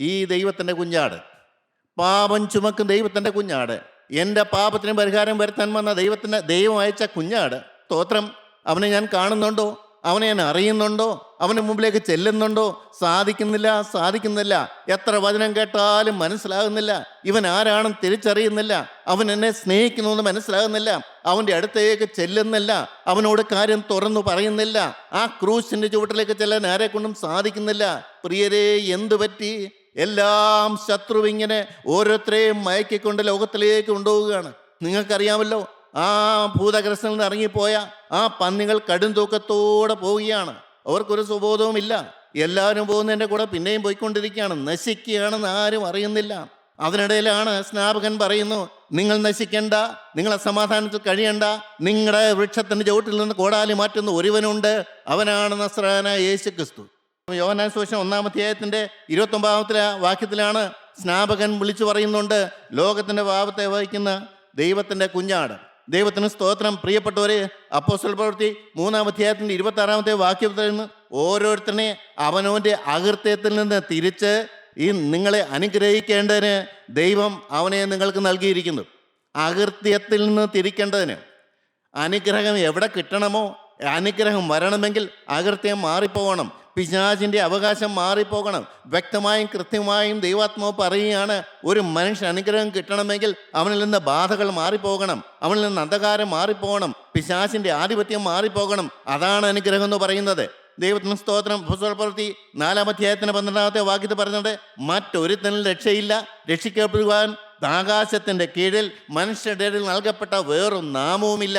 ഈ ദൈവത്തിൻ്റെ കുഞ്ഞാട്, പാപം ചുമക്കും ദൈവത്തിൻ്റെ കുഞ്ഞാട്, എൻ്റെ പാപത്തിന് പരിഹാരം വരുത്താൻ വന്ന ദൈവം അയച്ച കുഞ്ഞാട്. സ്തോത്രം. അവനെ ഞാൻ കാണുന്നുണ്ടോ? അവനെ ഞാൻ അറിയുന്നുണ്ടോ? അവന് മുമ്പിലേക്ക് ചെല്ലുന്നുണ്ടോ? സാധിക്കുന്നില്ല. എത്ര വചനം കേട്ടാലും മനസ്സിലാകുന്നില്ല. ഇവൻ ആരാണെന്ന് തിരിച്ചറിയുന്നില്ല. അവൻ എന്നെ സ്നേഹിക്കുന്നുവെന്ന് മനസ്സിലാകുന്നില്ല. അവൻ്റെ അടുത്തേക്ക് ചെല്ലുന്നില്ല. അവനോട് കാര്യം തുറന്നു പറയുന്നില്ല. ആ ക്രൂശിൻ്റെ ചുവട്ടിലേക്ക് ചെല്ലാൻ ആരെ കൊണ്ടും സാധിക്കുന്നില്ല. പ്രിയരെ, എന്തു പറ്റി? എല്ലാം ശത്രു ഇങ്ങനെ ഓരോരുത്തരെയും മയക്കിക്കൊണ്ട് ലോകത്തിലേക്ക് കൊണ്ടുപോവുകയാണ്. നിങ്ങൾക്കറിയാമല്ലോ, ആ ഭൂതഗ്രസ്തനിൽ നിന്ന് ഇറങ്ങിപ്പോയ ആ പന്നികൾ കടും തൂക്കത്തോടെ പോവുകയാണ്. അവർക്കൊരു സുബോധവുമില്ല. എല്ലാവരും പോകുന്നതിൻ്റെ കൂടെ പിന്നെയും പോയിക്കൊണ്ടിരിക്കുകയാണ്. നശിക്കുകയാണെന്ന് ആരും അറിയുന്നില്ല. അതിനിടയിലാണ് സ്നാപകൻ പറയുന്നു, നിങ്ങൾ നശിക്കേണ്ട, നിങ്ങളെ സമാധാനത്തിൽ കഴിയണ്ട. നിങ്ങളുടെ വൃക്ഷത്തിൻ്റെ ചുവട്ടിൽ നിന്ന് കോടാലി മാറ്റുന്ന ഒരുവനുണ്ട്. അവനാണ് നസ്രായനായ യേശു ക്രിസ്തു. യോഹന്നാൻ സുവിശേഷം 1-ാം അധ്യായത്തിൻ്റെ 29-ാമത്തെ വാക്യത്തിലാണ് സ്നാപകൻ വിളിച്ചു പറയുന്നുണ്ട്, ലോകത്തിൻ്റെ പാപത്തെ വഹിക്കുന്ന ദൈവത്തിൻ്റെ കുഞ്ഞാട്. ദൈവത്തിന് സ്തോത്രം. പ്രിയപ്പെട്ടവരെ, അപ്പോസ്തല പ്രവൃത്തി 3-ാം അധ്യായത്തിൻ്റെ 26-ാമത്തെ വാക്യത്തിൽ നിന്ന് ഓരോരുത്തരെ അവനവൻ്റെ അകൃത്യത്തിൽ നിന്ന് തിരിച്ച് ഈ നിങ്ങളെ അനുഗ്രഹിക്കേണ്ടതിന് ദൈവം അവനെ നിങ്ങൾക്ക് നൽകിയിരിക്കുന്നു. അകൃത്യത്തിൽ നിന്ന് തിരിക്കേണ്ടതിന്. അനുഗ്രഹം എവിടെ കിട്ടണമോ, അനുഗ്രഹം വരണമെങ്കിൽ അകൃത്യം മാറിപ്പോകണം. പിശാചിൻ്റെ അവകാശം മാറിപ്പോകണം. വ്യക്തമായും കൃത്യമായും ദൈവാത്മാവ് പറയുകയാണ്, ഒരു മനുഷ്യൻ അനുഗ്രഹം കിട്ടണമെങ്കിൽ അവനിൽ നിന്ന് ബാധകൾ മാറിപ്പോകണം, അവനിൽ നിന്ന് അന്ധകാരം മാറിപ്പോകണം, പിശാചിൻ്റെ ആധിപത്യം മാറിപ്പോകണം. അതാണ് അനുഗ്രഹം എന്ന് പറയുന്നത്. ദൈവത്തിന് സ്തോത്രം. അപ്പോസ്തല പ്രവൃത്തി 4-ാം അധ്യായത്തിന് 12-ാമത്തെ വാക്യത്തിൽ പറയുന്നത്, മറ്റൊരുത്തനിൽ രക്ഷയില്ല, രക്ഷിക്കപ്പെടുവാൻ ആകാശത്തിൻ്റെ കീഴിൽ മനുഷ്യരുടെ ഇടയിൽ നൽകപ്പെട്ട വേറൊരു നാമവുമില്ല.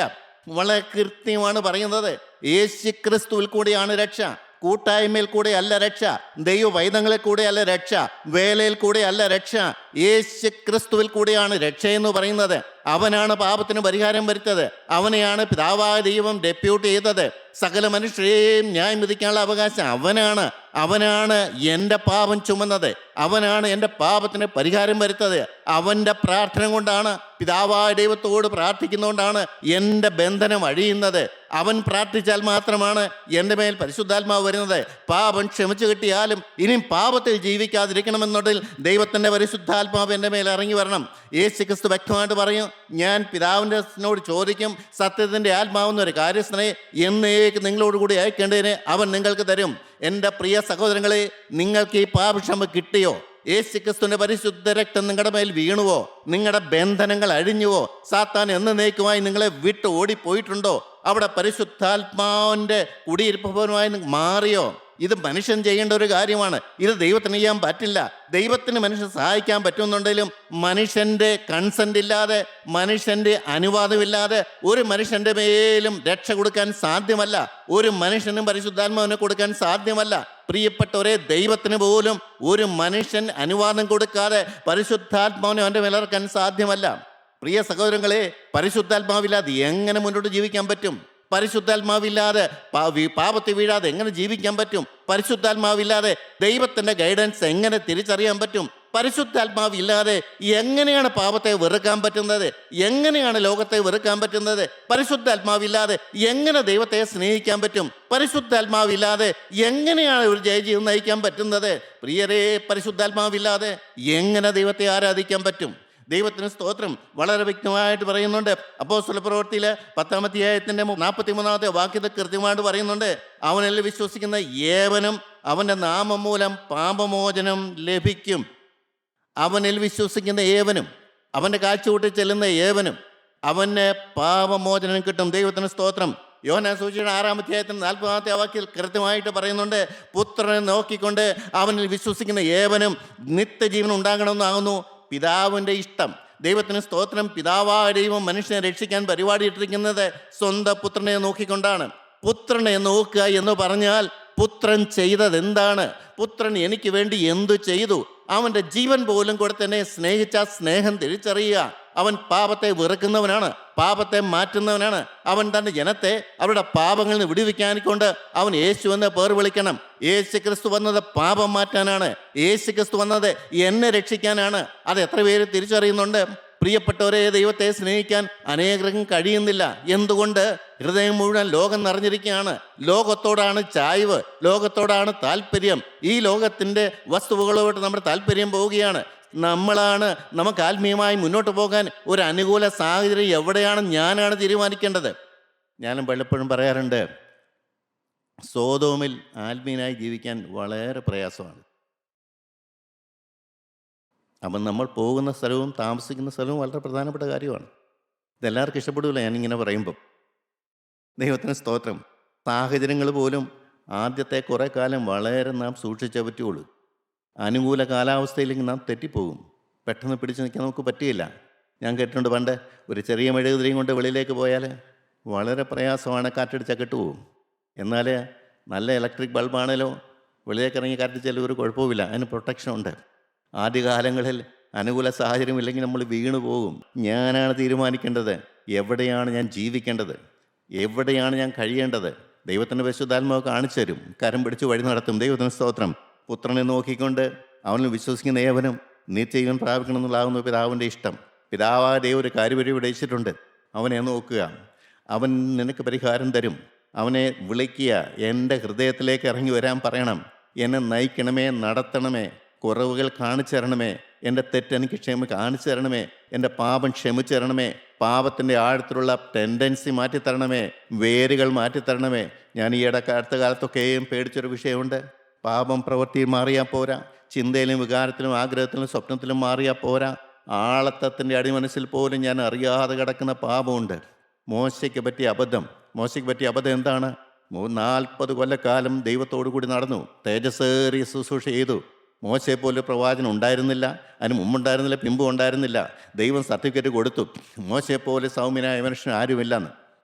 വളരെ കൃത്യമാണ് പറയുന്നത്. യേശു ക്രിസ്തുവിൽ കൂടിയാണ് രക്ഷ. കൂട്ടായ്മയിൽ കൂടെ അല്ല രക്ഷ, ദൈവവൈദങ്ങളിൽ കൂടെ അല്ല രക്ഷ, വേലയിൽ കൂടെ അല്ല രക്ഷ. യേശു ക്രിസ്തുവിൽ കൂടെയാണ് രക്ഷയെന്ന് പറയുന്നത്. അവനാണ് പാപത്തിന് പരിഹാരം വരുത്തത്. അവനെയാണ് പിതാവായ ദൈവം ഡെപ്യൂട്ട് ചെയ്തത്. സകല മനുഷ്യരെയും ന്യായം വിധിക്കാനുള്ള അവകാശം അവനാണ് എൻ്റെ പാപം ചുമന്നത്. അവനാണ് എൻ്റെ പാപത്തിന് പരിഹാരം വരുത്തത്. അവൻ്റെ പ്രാർത്ഥന കൊണ്ടാണ്, പിതാവായ ദൈവത്തോട് പ്രാർത്ഥിക്കുന്നതുകൊണ്ടാണ് എൻ്റെ ബന്ധനം അഴിയുന്നത്. അവൻ പ്രാർത്ഥിച്ചാൽ മാത്രമാണ് എൻ്റെ മേൽ പരിശുദ്ധാത്മാവ് വരുന്നത്. പാപം ക്ഷമിച്ചു കിട്ടിയാലും ഇനിയും പാപത്തിൽ ജീവിക്കാതിരിക്കണമെന്നുണ്ടെങ്കിൽ ദൈവത്തിൻ്റെ പരിശുദ്ധാത്മാവ് എൻ്റെ മേൽ ഇറങ്ങി വരണം. യേശു ക്രിസ്തു വ്യക്തമായിട്ട് പറയും, ഞാൻ പിതാവിനോട് ചോദിക്കും, സത്യത്തിൻ്റെ ആത്മാവെന്നൊരു കാര്യസ്ഥനെ എന്നേക്ക് നിങ്ങളോടുകൂടി അയക്കേണ്ടതിന് അവൻ നിങ്ങൾക്ക് തരും. എൻ്റെ പ്രിയ സഹോദരങ്ങളെ, നിങ്ങൾക്ക് ഈ പാപക്ഷമ കിട്ടിയോ? യേശു ക്രിസ്തുവിന്റെ പരിശുദ്ധ രക്തം നിങ്ങളുടെ മേൽ വീണുവോ? നിങ്ങളുടെ ബന്ധനങ്ങൾ അഴിഞ്ഞുവോ? സാത്താൻ എന്നേക്കുമായി നിങ്ങളെ വിട്ട് ഓടിപ്പോയിട്ടുണ്ടോ? അവിടെ പരിശുദ്ധാത്മാവിൻ്റെ കുടിയിരിപ്പ് ഭവനമായി മാറിയോ? ഇത് മനുഷ്യൻ ചെയ്യേണ്ട ഒരു കാര്യമാണ്. ഇത് ദൈവത്തിന് ചെയ്യാൻ പറ്റില്ല. ദൈവത്തിന് മനുഷ്യൻ സഹായിക്കാൻ പറ്റുന്നുണ്ടെങ്കിലും മനുഷ്യൻ്റെ കൺസെൻ്റ് ഇല്ലാതെ, മനുഷ്യൻ്റെ അനുവാദമില്ലാതെ ഒരു മനുഷ്യൻ്റെ മേലും രക്ഷ കൊടുക്കാൻ സാധ്യമല്ല. ഒരു മനുഷ്യനും പരിശുദ്ധാത്മാവിനെ കൊടുക്കാൻ സാധ്യമല്ല. പ്രിയപ്പെട്ടവരെ, ദൈവത്തിന് പോലും ഒരു മനുഷ്യൻ അനുവാദം കൊടുക്കാതെ പരിശുദ്ധാത്മാവിനെ അവൻ്റെ മേലിറക്കാൻ സാധ്യമല്ല. പ്രിയ സഹോദരങ്ങളെ, പരിശുദ്ധാത്മാവില്ലാതെ എങ്ങനെ മുന്നോട്ട് ജീവിക്കാൻ പറ്റും? പരിശുദ്ധാത്മാവില്ലാതെ പാപത്തിൽ വീഴാതെ എങ്ങനെ ജീവിക്കാൻ പറ്റും? പരിശുദ്ധാത്മാവില്ലാതെ ദൈവത്തിൻ്റെ ഗൈഡൻസ് എങ്ങനെ തിരിച്ചറിയാൻ പറ്റും? പരിശുദ്ധാത്മാവില്ലാതെ എങ്ങനെയാണ് പാപത്തെ വെറുക്കാൻ പറ്റുന്നത്? എങ്ങനെയാണ് ലോകത്തെ വെറുക്കാൻ പറ്റുന്നത്? പരിശുദ്ധാത്മാവില്ലാതെ എങ്ങനെ ദൈവത്തെ സ്നേഹിക്കാൻ പറ്റും? പരിശുദ്ധാത്മാവില്ലാതെ എങ്ങനെയാണ് ഒരു ജയജീവൻ നയിക്കാൻ പറ്റുന്നത്? പ്രിയരേ, പരിശുദ്ധാത്മാവില്ലാതെ എങ്ങനെ ദൈവത്തെ ആരാധിക്കാൻ പറ്റും? ദൈവത്തിന് സ്തോത്രം. വളരെ വ്യക്തമായിട്ട് പറയുന്നുണ്ട്. അപ്പോസ്തല പ്രവൃത്തിയിൽ 10-ാം അധ്യായത്തിൻ്റെ 43-ാമത്തെ വാക്യത്തിൽ കൃത്യമായിട്ട് പറയുന്നുണ്ട്, അവനിൽ വിശ്വസിക്കുന്ന ഏവനും അവൻ്റെ നാമം മൂലം പാപമോചനം ലഭിക്കും. അവനിൽ വിശ്വസിക്കുന്ന ഏവനും, അവൻ്റെ കാഴ്ചകൂട്ടി ചെല്ലുന്ന ഏവനും അവന് പാപമോചനം കിട്ടും. ദൈവത്തിന് സ്തോത്രം. യോഹന്നാൻ സുവിശേഷം 6-ാം അധ്യായത്തിന് 40-ാമത്തെ വാക്യത്തിൽ കൃത്യമായിട്ട് പറയുന്നുണ്ട്, പുത്രനെ നോക്കിക്കൊണ്ട് അവനിൽ വിശ്വസിക്കുന്ന ഏവനും നിത്യജീവൻ ഉണ്ടാകണമെന്നാകുന്നു പിതാവിൻ്റെ ഇഷ്ടം. ദൈവത്തിന് സ്തോത്രം. പിതാവായ ദൈവം മനുഷ്യനെ രക്ഷിക്കാൻ പരിപാടി ഇട്ടിരിക്കുന്നത് സ്വന്തം പുത്രനെ നോക്കിക്കൊണ്ടാണ്. പുത്രനെ നോക്കുക എന്ന് പറഞ്ഞാൽ പുത്രൻ ചെയ്തത് എന്താണ്? പുത്രൻ എനിക്ക് വേണ്ടി എന്തു ചെയ്തു? അവൻ്റെ ജീവൻ പോലും കൊടുത്തെന്നെ സ്നേഹിച്ച സ്നേഹം തിരിച്ചറിയുക. അവൻ പാപത്തെ വെറുക്കുന്നവനാണ്, പാപത്തെ മാറ്റുന്നവനാണ്. അവൻ തൻ്റെ ജനത്തെ അവരുടെ പാപങ്ങളിൽ നിന്ന് വിടുവിക്കാനിക്കൊണ്ട് അവൻ യേശു എന്ന് പേർ വിളിക്കണം. യേശു ക്രിസ്തു വന്നത് പാപം മാറ്റാനാണ്. യേശു ക്രിസ്തു വന്നത് എന്നെ രക്ഷിക്കാനാണ്. അത് എത്ര പേര് തിരിച്ചറിയുന്നുണ്ട്? പ്രിയപ്പെട്ടവരെ, ദൈവത്തെ സ്നേഹിക്കാൻ അനേകർക്കും കഴിയുന്നില്ല. എന്തുകൊണ്ട്? ഹൃദയം മുഴുവൻ ലോകം നിറഞ്ഞിരിക്കുകയാണ്. ലോകത്തോടാണ് ചായ്വ്, ലോകത്തോടാണ് താല്പര്യം. ഈ ലോകത്തിൻ്റെ വസ്തുവകളോട്ട് നമ്മുടെ താല്പര്യം പോവുകയാണ്. നമുക്ക് ആത്മീയമായി മുന്നോട്ട് പോകാൻ ഒരു അനുകൂല സാഹചര്യം എവിടെയാണ് ഞാനാണ് തീരുമാനിക്കേണ്ടത്. ഞാനും പലപ്പോഴും പറയാറുണ്ട്, സോതോമിൽ ആത്മീയനായി ജീവിക്കാൻ വളരെ പ്രയാസമാണ്. അപ്പം നമ്മൾ പോകുന്ന സ്ഥലവും താമസിക്കുന്ന സ്ഥലവും വളരെ പ്രധാനപ്പെട്ട കാര്യമാണ്. ഇതെല്ലാവർക്കും ഇഷ്ടപ്പെടില്ല ഞാനിങ്ങനെ പറയുമ്പം. ദൈവത്തിന് സ്തോത്രം. സാഹചര്യങ്ങൾ പോലും ആദ്യത്തെ കുറേ കാലം വളരെ നാം സൂക്ഷിച്ചേ പറ്റുള്ളൂ. അനുകൂല കാലാവസ്ഥയിലേക്ക് നാം തെറ്റിപ്പോകും. പെട്ടെന്ന് പിടിച്ചു നിൽക്കാൻ നമുക്ക് പറ്റുകയില്ല. ഞാൻ കേട്ടിട്ടുണ്ട്, പണ്ട് ഒരു ചെറിയ മെഴുകുതിരിയും കൊണ്ട് വെളിയിലേക്ക് പോയാൽ വളരെ പ്രയാസമാണ്, കാറ്റടിച്ചാൽ കെട്ടുപോകും. എന്നാൽ നല്ല ഇലക്ട്രിക് ബൾബാണേലോ വെളിയിലേക്ക് ഇറങ്ങി കാറ്റടിച്ചാലും ഒരു കുഴപ്പവുമില്ല, അതിന് പ്രൊട്ടക്ഷൻ ഉണ്ട്. ആദ്യകാലങ്ങളിൽ അനുകൂല സാഹചര്യം ഇല്ലെങ്കിൽ നമ്മൾ വീണു പോകും. ഞാനാണ് തീരുമാനിക്കേണ്ടത് എവിടെയാണ് ഞാൻ ജീവിക്കേണ്ടത്, എവിടെയാണ് ഞാൻ കഴിയേണ്ടത്. ദൈവത്തിൻ്റെ പരിശുദ്ധാത്മാവ് കാണിച്ചു തരും, കരം പിടിച്ച് വഴി നടത്തും. ദൈവത്തിന് സ്തോത്രം. പുത്രനെ നോക്കിക്കൊണ്ട് അവനിൽ വിശ്വസിക്കുന്ന ഏവനും നിത്യജീവൻ പ്രാപിക്കണമെന്നുള്ളതാകുന്നു പിതാവിൻ്റെ ഇഷ്ടം. പിതാവായ ദൈവം ഒരു കാര്യപരി വിടയിച്ചിട്ടുണ്ട്. അവനെ നോക്കുക, അവൻ നിനക്ക് പരിഹാരം തരും. അവനെ വിളിക്കുക, എൻ്റെ ഹൃദയത്തിലേക്ക് ഇറങ്ങി വരാൻ പറയണം. എന്നെ നയിക്കണമേ, നടത്തണമേ, കുറവുകൾ കാണിച്ചു തരണമേ, എൻ്റെ തെറ്റെനിക്ക് കാണിച്ചു തരണമേ, എൻ്റെ പാപം ക്ഷമിച്ചു തരണമേ, പാപത്തിൻ്റെ ആഴത്തിലുള്ള ടെൻഡൻസി മാറ്റിത്തരണമേ, വേരുകൾ മാറ്റിത്തരണമേ. ഞാൻ ഈ അടുത്ത കാലത്തൊക്കെയും പേടിച്ചൊരു വിഷയമുണ്ട്. പാപം പ്രവൃത്തിയിൽ മാറിയാൽ പോരാ, ചിന്തയിലും വികാരത്തിലും ആഗ്രഹത്തിലും സ്വപ്നത്തിലും മാറിയാൽ പോരാ, ആളത്തത്തിൻ്റെ അടിമനസ്സിൽ പോലും ഞാൻ അറിയാതെ കിടക്കുന്ന പാപമുണ്ട്. മോശയ്ക്ക് പറ്റിയ അബദ്ധം എന്താണ്? 40 കൊല്ലക്കാലം ദൈവത്തോടു കൂടി നടന്നു, തേജസ്സേറിയ ശുശ്രൂഷ ചെയ്തു. മോശയെപ്പോലെ പ്രവാചനം ഉണ്ടായിരുന്നില്ല, അതിന് മുമ്പുണ്ടായിരുന്നില്ല, പിമ്പും ഉണ്ടായിരുന്നില്ല. ദൈവം സർട്ടിഫിക്കറ്റ് കൊടുത്തു, മോശയെപ്പോലെ സൗമ്യനായ മനുഷ്യൻ ആരുമില്ലെന്ന്.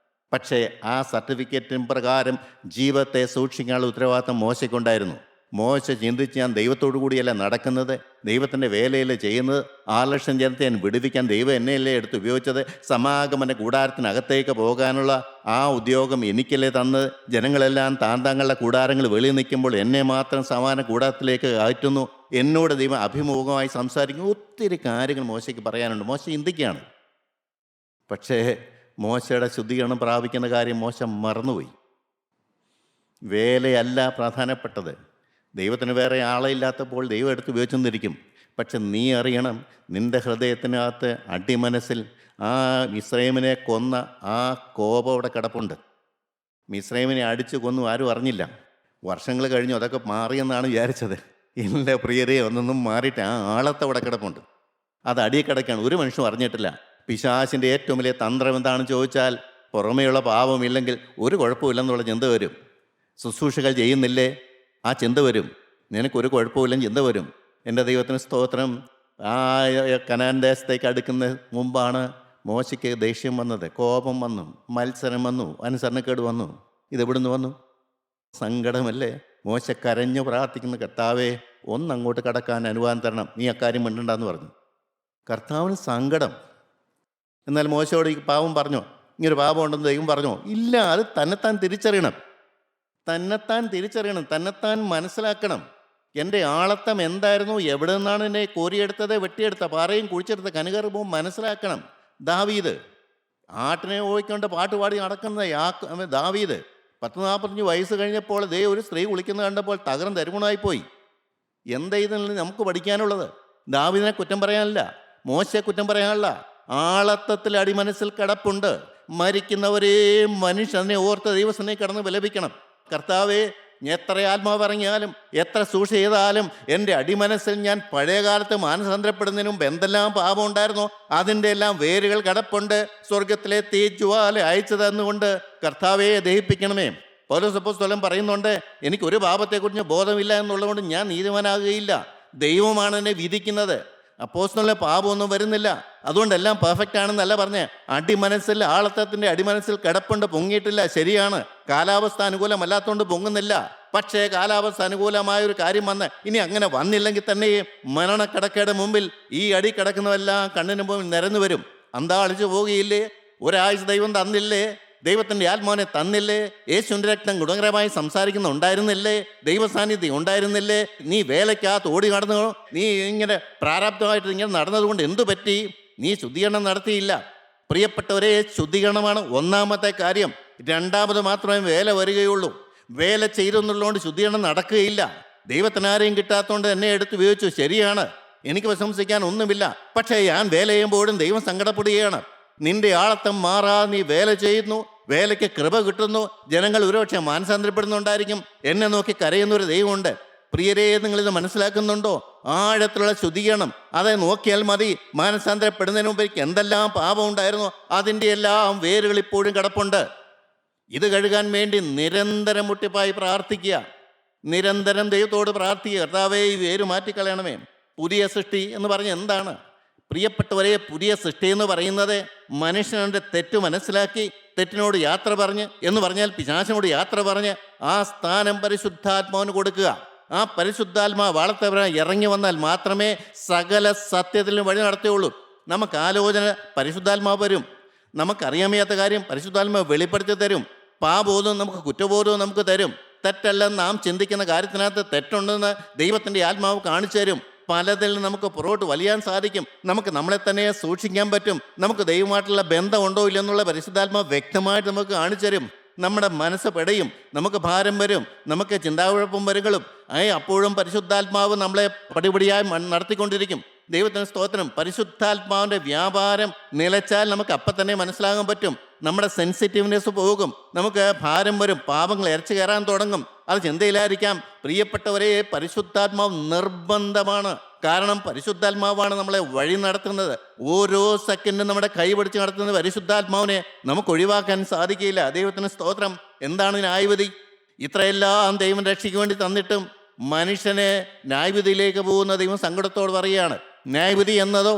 പക്ഷേ ആ സർട്ടിഫിക്കറ്റിന് പ്രകാരം ജീവിതത്തെ സൂക്ഷിക്കാനുള്ള ഉത്തരവാദിത്തം മോശയ്ക്കുണ്ടായിരുന്നു. മോശ ചിന്തിച്ച്, ഞാൻ ദൈവത്തോടു കൂടിയല്ല നടക്കുന്നത്, ദൈവത്തിൻ്റെ വേലയല്ലേ ചെയ്യുന്നത്, 6 ലക്ഷം ജനത്തെ ഞാൻ വിടുവിക്കാൻ ദൈവം എന്നെയല്ലേ എടുത്ത് ഉപയോഗിച്ചത്, സമാഗമന കൂടാരത്തിനകത്തേക്ക് പോകാനുള്ള ആ ഉദ്യോഗം എനിക്കല്ലേ തന്നത്, ജനങ്ങളെല്ലാം താന്താങ്ങളുടെ കൂടാരങ്ങൾ വെളിയിൽ നിൽക്കുമ്പോൾ എന്നെ മാത്രം സമാന കൂടാരത്തിലേക്ക് കയറ്റുന്നു, എന്നോട് ദൈവം അഭിമുഖമായി സംസാരിക്കുന്നു. ഒത്തിരി കാര്യങ്ങൾ മോശയ്ക്ക് പറയാനുണ്ട്. മോശ ചിന്തിക്കുകയാണ്. പക്ഷേ മോശയുടെ ശുദ്ധീകരണം പ്രാപിക്കുന്ന കാര്യം മോശ മറന്നുപോയി. വേലയല്ല പ്രധാനപ്പെട്ടത്. ദൈവത്തിന് വേറെ ആളെ ഇല്ലാത്തപ്പോൾ ദൈവം എടുത്ത് ഉപയോഗിച്ചെന്നിരിക്കും. പക്ഷെ നീ അറിയണം, നിൻ്റെ ഹൃദയത്തിനകത്ത് അടിമനസ്സിൽ ആ മിസ്രൈമിനെ കൊന്ന ആ കോപം അവിടെ കിടപ്പുണ്ട്. മിസ്രൈമിനെ അടിച്ചു കൊന്നു, ആരും അറിഞ്ഞില്ല. വർഷങ്ങൾ കഴിഞ്ഞു അതൊക്കെ മാറിയെന്നാണ് വിചാരിച്ചത്. ഇല്ല പ്രിയരെ, ഒന്നൊന്നും മാറിയിട്ട് ആ ആളത്തെ അവിടെ കിടപ്പുണ്ട്. അത് അടിയെ കിടക്കുകയാണ്, ഒരു മനുഷ്യനും അറിഞ്ഞിട്ടില്ല. പിശാചിൻ്റെ ഏറ്റവും വലിയ തന്ത്രം എന്താണെന്ന് ചോദിച്ചാൽ, പുറമേയുള്ള പാപമില്ലെങ്കിൽ ഒരു കുഴപ്പമില്ലെന്നുള്ള ചിന്ത വരും. ശുശ്രൂഷകൾ ചെയ്യുന്നില്ലേ, ആ ചിന്ത വരും. നിനക്കൊരു കുഴപ്പമില്ലെന്ന് ചിന്ത വരും. എൻ്റെ ദൈവത്തിന് സ്തോത്രം. ആ കനാൻ ദേശത്തേക്ക് അടുക്കുന്ന മുമ്പാണ് മോശയ്ക്ക് ദേഷ്യം വന്നത്, കോപം വന്നു, മത്സരം വന്നു, അനുസരണക്കേട് വന്നു. ഇതെവിടുന്ന് വന്നു? സങ്കടമല്ലേ? മോശ കരഞ്ഞു പ്രാർത്ഥിക്കുന്ന, കർത്താവേ ഒന്നങ്ങോട്ട് കടക്കാൻ അനുവാദം തരണം, നീ അക്കാര്യം മിണ്ടണ്ടെന്ന് പറഞ്ഞു. കർത്താവിന് സങ്കടം. എന്നാൽ മോശയോട് ഈ പാവം പറഞ്ഞോ, ഇങ്ങനൊരു പാപം ഉണ്ടെന്ന് ദൈവം പറഞ്ഞോ? ഇല്ല. അത് തന്നെത്താൻ തിരിച്ചറിയണം, തന്നെത്താൻ മനസ്സിലാക്കണം. എൻ്റെ ആളത്തം എന്തായിരുന്നു, എവിടെ നിന്നാണ് എന്നെ കോരിയെടുത്തത്, വെട്ടിയെടുത്ത പാറയും കുഴിച്ചെടുത്ത കനുകറുമ്പോൾ മനസ്സിലാക്കണം. ദാവീദ് ആട്ടിനെ ഓടിക്കൊണ്ട് പാട്ടുപാടി നടക്കുന്ന ദാവീദ് 40-45 വയസ്സ് കഴിഞ്ഞപ്പോൾ ഒരു സ്ത്രീ കുളിക്കുന്നത് കണ്ടപ്പോൾ തകർന്ന് തരുമണായിപ്പോയി. എന്താ ഇതിൽ നിന്ന് നമുക്ക് പഠിക്കാനുള്ളത്? ദാവീദിനെ കുറ്റം പറയാനല്ല, മോശയെ കുറ്റം പറയാനല്ല. ആളത്തത്തിൽ അടിമനസ്സിൽ കിടപ്പുണ്ട്. മരിക്കുന്നവരേ മനുഷ്യനെ ഓർത്ത് ദൈവസനെ കടന്ന് വിലപിക്കണം. കർത്താവേ, എത്ര ആത്മാവ് ഇറങ്ങിയാലും എത്ര സൂക്ഷ ചെയ്താലും എൻ്റെ അടിമനസ്സിൽ ഞാൻ പഴയകാലത്ത് മാനസാന്തരപ്പെടുന്നതിന് മുമ്പ് എന്തെല്ലാം പാപം ഉണ്ടായിരുന്നോ അതിൻ്റെ എല്ലാം വേരുകൾ കിടപ്പുണ്ട്. സ്വർഗത്തിലെ തീജ്വാല അയച്ചു തന്നുകൊണ്ട് കർത്താവെ ദഹിപ്പിക്കണമേ. പൗലോസ് അപ്പോസ്തലൻ പറയുന്നുണ്ട്, എനിക്കൊരു പാപത്തെക്കുറിച്ച് ബോധമില്ല എന്നുള്ളതുകൊണ്ട് ഞാൻ നീതിമാനാകുകയില്ല, ദൈവമാണ് എന്നെ വിധിക്കുന്നത്. അപ്പോസ്തലന് പാപമൊന്നും വരുന്നില്ല, അതുകൊണ്ടെല്ലാം പെർഫെക്റ്റ് ആണെന്നല്ല പറഞ്ഞ്. അടിമനസ്സിൽ, ആളത്തത്തിൻ്റെ അടിമനസ്സിൽ കിടപ്പുണ്ട്, പൊങ്ങിയിട്ടില്ല. ശരിയാണ്, കാലാവസ്ഥ അനുകൂലമല്ലാത്തതുകൊണ്ട് പൊങ്ങുന്നില്ല. പക്ഷേ കാലാവസ്ഥ അനുകൂലമായൊരു കാര്യം വന്ന് ഇനി അങ്ങനെ വന്നില്ലെങ്കിൽ തന്നെ മരണക്കിടക്കയുടെ മുമ്പിൽ ഈ അടി കിടക്കുന്നതെല്ലാം കണ്ണിന് മുമ്പിൽ നിരന്നു വരും. അന്താളിച്ചു പോവുകയില്ലേ? ഒരാഴ്ച ദൈവം തന്നില്ലേ? ദൈവത്തിൻ്റെ ആത്മാവിനെ തന്നില്ലേ? യേശുവിൻ്റെ രക്തം ഗുണകരമായി ഉണ്ടായിരുന്നില്ലേ? ദൈവസാന്നിധ്യം ഉണ്ടായിരുന്നില്ലേ? നീ വേലയ്ക്കകത്ത് ഓടി നടന്നു, നീ ഇങ്ങനെ പ്രാരാബ്ധമായിട്ട് ഇങ്ങനെ നടന്നതുകൊണ്ട് എന്തു പറ്റി? നീ ശുദ്ധീകരണം നടത്തിയില്ല. പ്രിയപ്പെട്ടവരെ, ശുദ്ധീകരണമാണ് ഒന്നാമത്തെ കാര്യം. രണ്ടാമത് മാത്രമേ വേല വരികയുള്ളൂ. വേല ചെയ്തെന്നുള്ളതുകൊണ്ട് ശുദ്ധീകരണം നടക്കുകയില്ല. ദൈവത്തിനാരെയും കിട്ടാത്തതുകൊണ്ട് എന്നെ എടുത്ത് ഉപയോഗിച്ചു, ശരിയാണ്, എനിക്ക് പ്രശംസിക്കാൻ ഒന്നുമില്ല. പക്ഷേ ഞാൻ വേല ചെയ്യുമ്പോഴും ദൈവം സങ്കടപ്പെടുകയാണ്. നിന്റെ ആളത്തം മാറാതെ നീ വേല ചെയ്യുന്നു, വേലയ്ക്ക് കൃപ കിട്ടുന്നു, ജനങ്ങൾ ഒരുപക്ഷെ മാനസാന്തരപ്പെടുന്നുണ്ടായിരിക്കും. എന്നെ നോക്കി കരയുന്നൊരു ദൈവമുണ്ട്. പ്രിയരെ, നിങ്ങളിത് മനസ്സിലാക്കുന്നുണ്ടോ? ആഴത്തിലുള്ള ശുദ്ധീകരണം, അതെ, നോക്കിയാൽ മതി. മാനസാന്തരപ്പെടുന്നതിന് മുമ്പ് എനിക്ക് എന്തെല്ലാം പാപം ഉണ്ടായിരുന്നു, അതിൻ്റെ എല്ലാം വേരുകൾ ഇപ്പോഴും കിടപ്പുണ്ട്. ഇത് കഴുകാൻ വേണ്ടി നിരന്തരം മുട്ടിപ്പായി പ്രാർത്ഥിക്കുക, നിരന്തരം ദൈവത്തോട് പ്രാർത്ഥിക്കുക. കർത്താവേ, ഈ വേര് മാറ്റിക്കളയണമേ. പുതിയ സൃഷ്ടി എന്ന് പറഞ്ഞ് എന്താണ്? പ്രിയപ്പെട്ടവരെ, പുതിയ സൃഷ്ടി എന്ന് പറയുന്നത് മനുഷ്യൻ്റെ തെറ്റ് മനസ്സിലാക്കി തെറ്റിനോട് യാത്ര പറഞ്ഞ്, എന്ന് പറഞ്ഞാൽ പിശാചിനോട് യാത്ര പറഞ്ഞ് ആ സ്ഥാനം പരിശുദ്ധാത്മാവിന് കൊടുക്കുക. ആ പരിശുദ്ധാത്മാ വാളത്തവരായി ഇറങ്ങി വന്നാൽ മാത്രമേ സകല സത്യത്തിലും വഴി നടത്തുകയുള്ളൂ. നമുക്ക് ആലോചന പരിശുദ്ധാത്മാവ് വരും, നമുക്കറിയാമയ്യാത്ത കാര്യം പരിശുദ്ധാത്മാവ് വെളിപ്പെടുത്തി തരും, പാപബോധവും നമുക്ക് കുറ്റബോധവും നമുക്ക് തരും. തെറ്റല്ലെന്ന് നാം ചിന്തിക്കുന്ന കാര്യത്തിനകത്ത് തെറ്റുണ്ടെന്ന് ദൈവത്തിൻ്റെ ആത്മാവ് കാണിച്ചു തരും. പലതിൽ നമുക്ക് പുറകോട്ട് വലിയാൻ സാധിക്കും. നമുക്ക് നമ്മളെ തന്നെ സൂക്ഷിക്കാൻ പറ്റും. നമുക്ക് ദൈവമായിട്ടുള്ള ബന്ധമുണ്ടോ ഇല്ലെന്നുള്ള പരിശുദ്ധാത്മാവ് വ്യക്തമായിട്ട് നമുക്ക് കാണിച്ചു തരും. നമ്മുടെ മനസ്സ് പെടയും, നമുക്ക് ഭാരം വരും, നമുക്ക് ചിന്താകുഴപ്പം വരുകളും. അപ്പോഴും പരിശുദ്ധാത്മാവ് നമ്മളെ പടിപടിയായി നടത്തിക്കൊണ്ടിരിക്കും. ദൈവത്തിന് സ്തോത്രം. പരിശുദ്ധാത്മാവിൻ്റെ വ്യാപാരം നിലച്ചാൽ നമുക്ക് അപ്പം തന്നെ മനസ്സിലാകാൻ പറ്റും. നമ്മുടെ സെൻസിറ്റീവ്നെസ് പോകും, നമുക്ക് ഭാരം വരും, പാപങ്ങൾ ഇരച്ചു കയറാൻ തുടങ്ങും. അത് ചിന്തയിലായിരിക്കാം. പ്രിയപ്പെട്ടവരെ, പരിശുദ്ധാത്മാവ് നിർബന്ധമാണ്. കാരണം പരിശുദ്ധാത്മാവാണ് നമ്മളെ വഴി നടത്തുന്നത്. ഓരോ സെക്കൻഡും നമ്മുടെ കൈ പിടിച്ച് നടത്തുന്ന പരിശുദ്ധാത്മാവിനെ നമുക്ക് ഒഴിവാക്കാൻ സാധിക്കില്ല. ദൈവത്തിന് സ്തോത്രം. എന്താണ് ന്യായവിധി? ഇത്രയെല്ലാം ദൈവം രക്ഷയ്ക്ക് വേണ്ടി തന്നിട്ടും മനുഷ്യനെ ന്യായവിധിയിലേക്ക് പോകുന്ന ദൈവം സങ്കടത്തോട് പറയുകയാണ്. ന്യായവിധി എന്നതോ,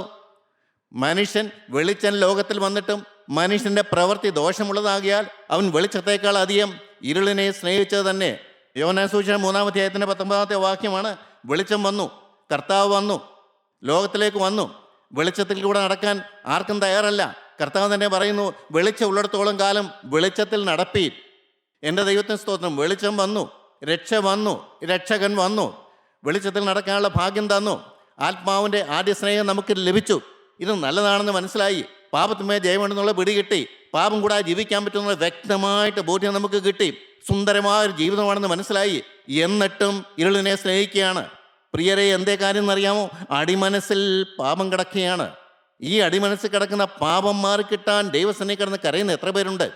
മനുഷ്യൻ വെളിച്ചം ലോകത്തിൽ വന്നിട്ടും മനുഷ്യൻ്റെ പ്രവൃത്തി ദോഷമുള്ളതാകിയാൽ അവൻ വെളിച്ചത്തേക്കാൾ അധികം ഇരുളിനെ സ്നേഹിച്ചത് തന്നെ. യോഹന്നാൻ സുവിശേഷം 3-ാം അധ്യായത്തിൻ്റെ 19-ാമത്തെ വാക്യമാണ്. വെളിച്ചം വന്നു, കർത്താവ് വന്നു, ലോകത്തിലേക്ക് വന്നു. വെളിച്ചത്തിൽ കൂടെ നടക്കാൻ ആർക്കും തയ്യാറല്ല. കർത്താവ് തന്നെ പറയുന്നു, വെളിച്ചം ഉള്ളിടത്തോളം കാലം വെളിച്ചത്തിൽ നടപ്പീൻ. എൻ്റെ ദൈവത്തിന് സ്തോത്രം. വെളിച്ചം വന്നു, രക്ഷ വന്നു, രക്ഷകൻ വന്നു, വെളിച്ചത്തിൽ നടക്കാനുള്ള ഭാഗ്യം തന്നു. ആത്മാവിൻ്റെ ആദ്യ സ്നേഹം നമുക്ക് ലഭിച്ചു. ഇത് നല്ലതാണെന്ന് മനസ്സിലായി. പാപത്തിന്മേൽ ജയമുണ്ടെന്നുള്ള പിടി കിട്ടി. പാപം കൂടാതെ ജീവിക്കാൻ പറ്റുന്ന വ്യക്തമായിട്ട് ബോധ്യം നമുക്ക് കിട്ടി. സുന്ദരമായൊരു ജീവിതമാണെന്ന് മനസ്സിലായി. എന്നിട്ടും ഇരുളിനെ സ്നേഹിക്കുകയാണ്. പ്രിയരെ, എന്തേ കാര്യം എന്നറിയാമോ? അടിമനസ്സിൽ പാപം കിടക്കുകയാണ്. ഈ അടിമനസ്സിൽ കിടക്കുന്ന പാപം മാറിക്കിട്ടാൻ ദൈവസന്നിധി കിടന്ന് കരയുന്ന എത്ര പേരുണ്ട്?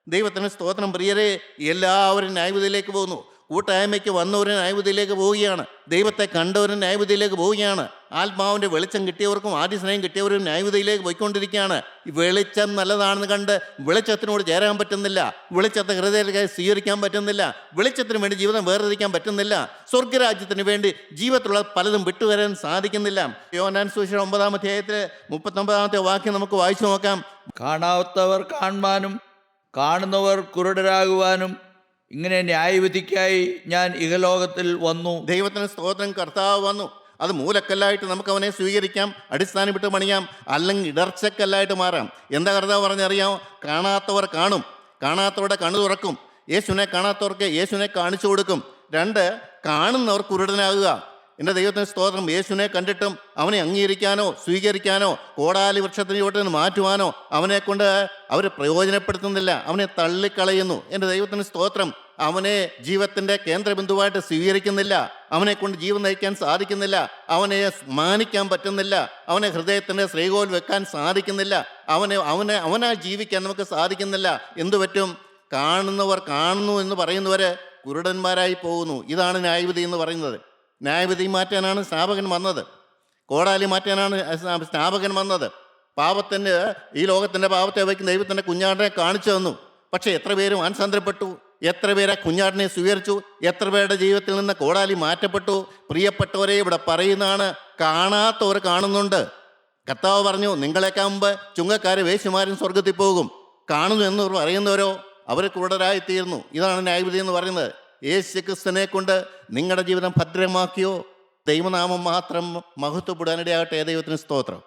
ദൈവത്തിന് സ്തോത്രം. പ്രിയരെ, എല്ലാവരും ന്യായവിധിയിലേക്ക് പോകുന്നു. കൂട്ടായ്മയ്ക്ക് വന്നവരും ന്യായവിധിയിലേക്ക് പോവുകയാണ്. ദൈവത്തെ കണ്ടവരും ന്യായവിധിയിലേക്ക് പോവുകയാണ്. ആത്മാവിൻ്റെ വെളിച്ചം കിട്ടിയവർക്കും ആദ്യ സ്നേഹം കിട്ടിയവരും ന്യായവിധിയിലേക്ക് പോയിക്കൊണ്ടിരിക്കുകയാണ്. വെളിച്ചം നല്ലതാണെന്ന് കണ്ട് വെളിച്ചത്തിനോട് ചേരാൻ പറ്റുന്നില്ല, വെളിച്ചത്തെ ഹൃദയത്തിലേക്ക് സ്വീകരിക്കാൻ പറ്റുന്നില്ല, വെളിച്ചത്തിന് വേണ്ടി ജീവിതം വേർതിരിക്കാൻ പറ്റുന്നില്ല, സ്വർഗരാജ്യത്തിന് വേണ്ടി ജീവിതത്തിലുള്ള പലതും വിട്ടുവരാൻ സാധിക്കുന്നില്ല. യോഹന്നാൻ സുവിശേഷം 9-ാം അധ്യായത്തിൽ 39-ാമത്തെ വാക്യം നമുക്ക് വായിച്ചു നോക്കാം. കാണാത്തവർ കാണുവാനും കാണുന്നവർ കുരുടരാകുവാനും ഇങ്ങനെ ന്യായവിധിക്കായി ഞാൻ ഇഹലോകത്തിൽ വന്നു. ദൈവത്തിന് സ്തോത്രം. കർത്താവ് വന്നു. അത് മൂലക്കല്ലായിട്ട് നമുക്ക് അവനെ സ്വീകരിക്കാം, അടിസ്ഥാനം വിട്ട് പണിയാം, അല്ലെങ്കിൽ ഇടർച്ചക്കല്ലായിട്ട് മാറാം. എന്താ കർത്താവ് പറഞ്ഞറിയാമോ? കാണാത്തവർ കാണും, കാണാത്തവരുടെ കണ്ണു തുറക്കും. യേശുവിനെ കാണാത്തവർക്ക് യേശുവിനെ കാണിച്ചു കൊടുക്കും. 2, കാണുന്നവർ കുരുടനാകുക. എൻ്റെ ദൈവത്തിന് സ്തോത്രം. യേശുവിനെ കണ്ടിട്ടും അവനെ അംഗീകരിക്കാനോ സ്വീകരിക്കാനോ കോടാലി വൃക്ഷത്തിന് ചോട്ടിൽ നിന്ന് മാറ്റുവാനോ അവനെ കൊണ്ട് അവർ പ്രയോജനപ്പെടുത്തുന്നില്ല, അവനെ തള്ളിക്കളയുന്നു. എൻ്റെ ദൈവത്തിന് സ്തോത്രം. അവനെ ജീവിതത്തിൻ്റെ കേന്ദ്രബിന്ദുവായിട്ട് സ്വീകരിക്കുന്നില്ല, അവനെ കൊണ്ട് ജീവൻ നയിക്കാൻ സാധിക്കുന്നില്ല, അവനെ മാനിക്കാൻ പറ്റുന്നില്ല, അവനെ ഹൃദയത്തിൻ്റെ ശ്രീകോൽ വെക്കാൻ സാധിക്കുന്നില്ല, അവനായി ജീവിക്കാൻ നമുക്ക് സാധിക്കുന്നില്ല. എന്തു പറ്റും? കാണുന്നവർ കാണുന്നു എന്ന് പറയുന്നവർ കുരുടന്മാരായി പോകുന്നു. ഇതാണ് ന്യായവിധി എന്ന് പറയുന്നത്. ന്യായവിധി മാറ്റാനാണ് സ്നാപകൻ വന്നത്, കോടാലി മാറ്റാനാണ് സ്നാപകൻ വന്നത്. പാപത്തിൻ്റെ, ഈ ലോകത്തിൻ്റെ പാപത്തെ വയ്ക്കുന്ന ദൈവത്തിൻ്റെ കുഞ്ഞാടിനെ കാണിച്ചു തന്നു. പക്ഷേ എത്ര പേര് മാനസാന്തരപ്പെട്ടു? എത്ര പേരെ കുഞ്ഞാടിനെ സ്വീകരിച്ചു? എത്ര പേരുടെ ജീവിതത്തിൽ നിന്ന് കോടാലി മാറ്റപ്പെട്ടു? പ്രിയപ്പെട്ടവരെ, ഇവിടെ പറയുന്നതാണ്, കാണാത്തവർ കാണുന്നുണ്ട്. കർത്താവ് പറഞ്ഞു, നിങ്ങളെക്കാൾ മുമ്പ് ചുങ്കക്കാരും വേശ്യമാരും സ്വർഗത്തിൽ പോകും. കാണുന്നു എന്ന് പറയുന്നവരോ അവർ കുരുടരായിത്തീർന്നു. ഇതാണ് ന്യായവിധി എന്ന് പറയുന്നത്. യേശു ക്രിസ്തുവിനെ കൊണ്ട് നിങ്ങളുടെ ജീവിതം ഭദ്രമാക്കിയോ? ദൈവനാമം മാത്രം മഹത്വപ്പെടാനിടയാകട്ടെ. ദൈവത്തിന് സ്തോത്രം.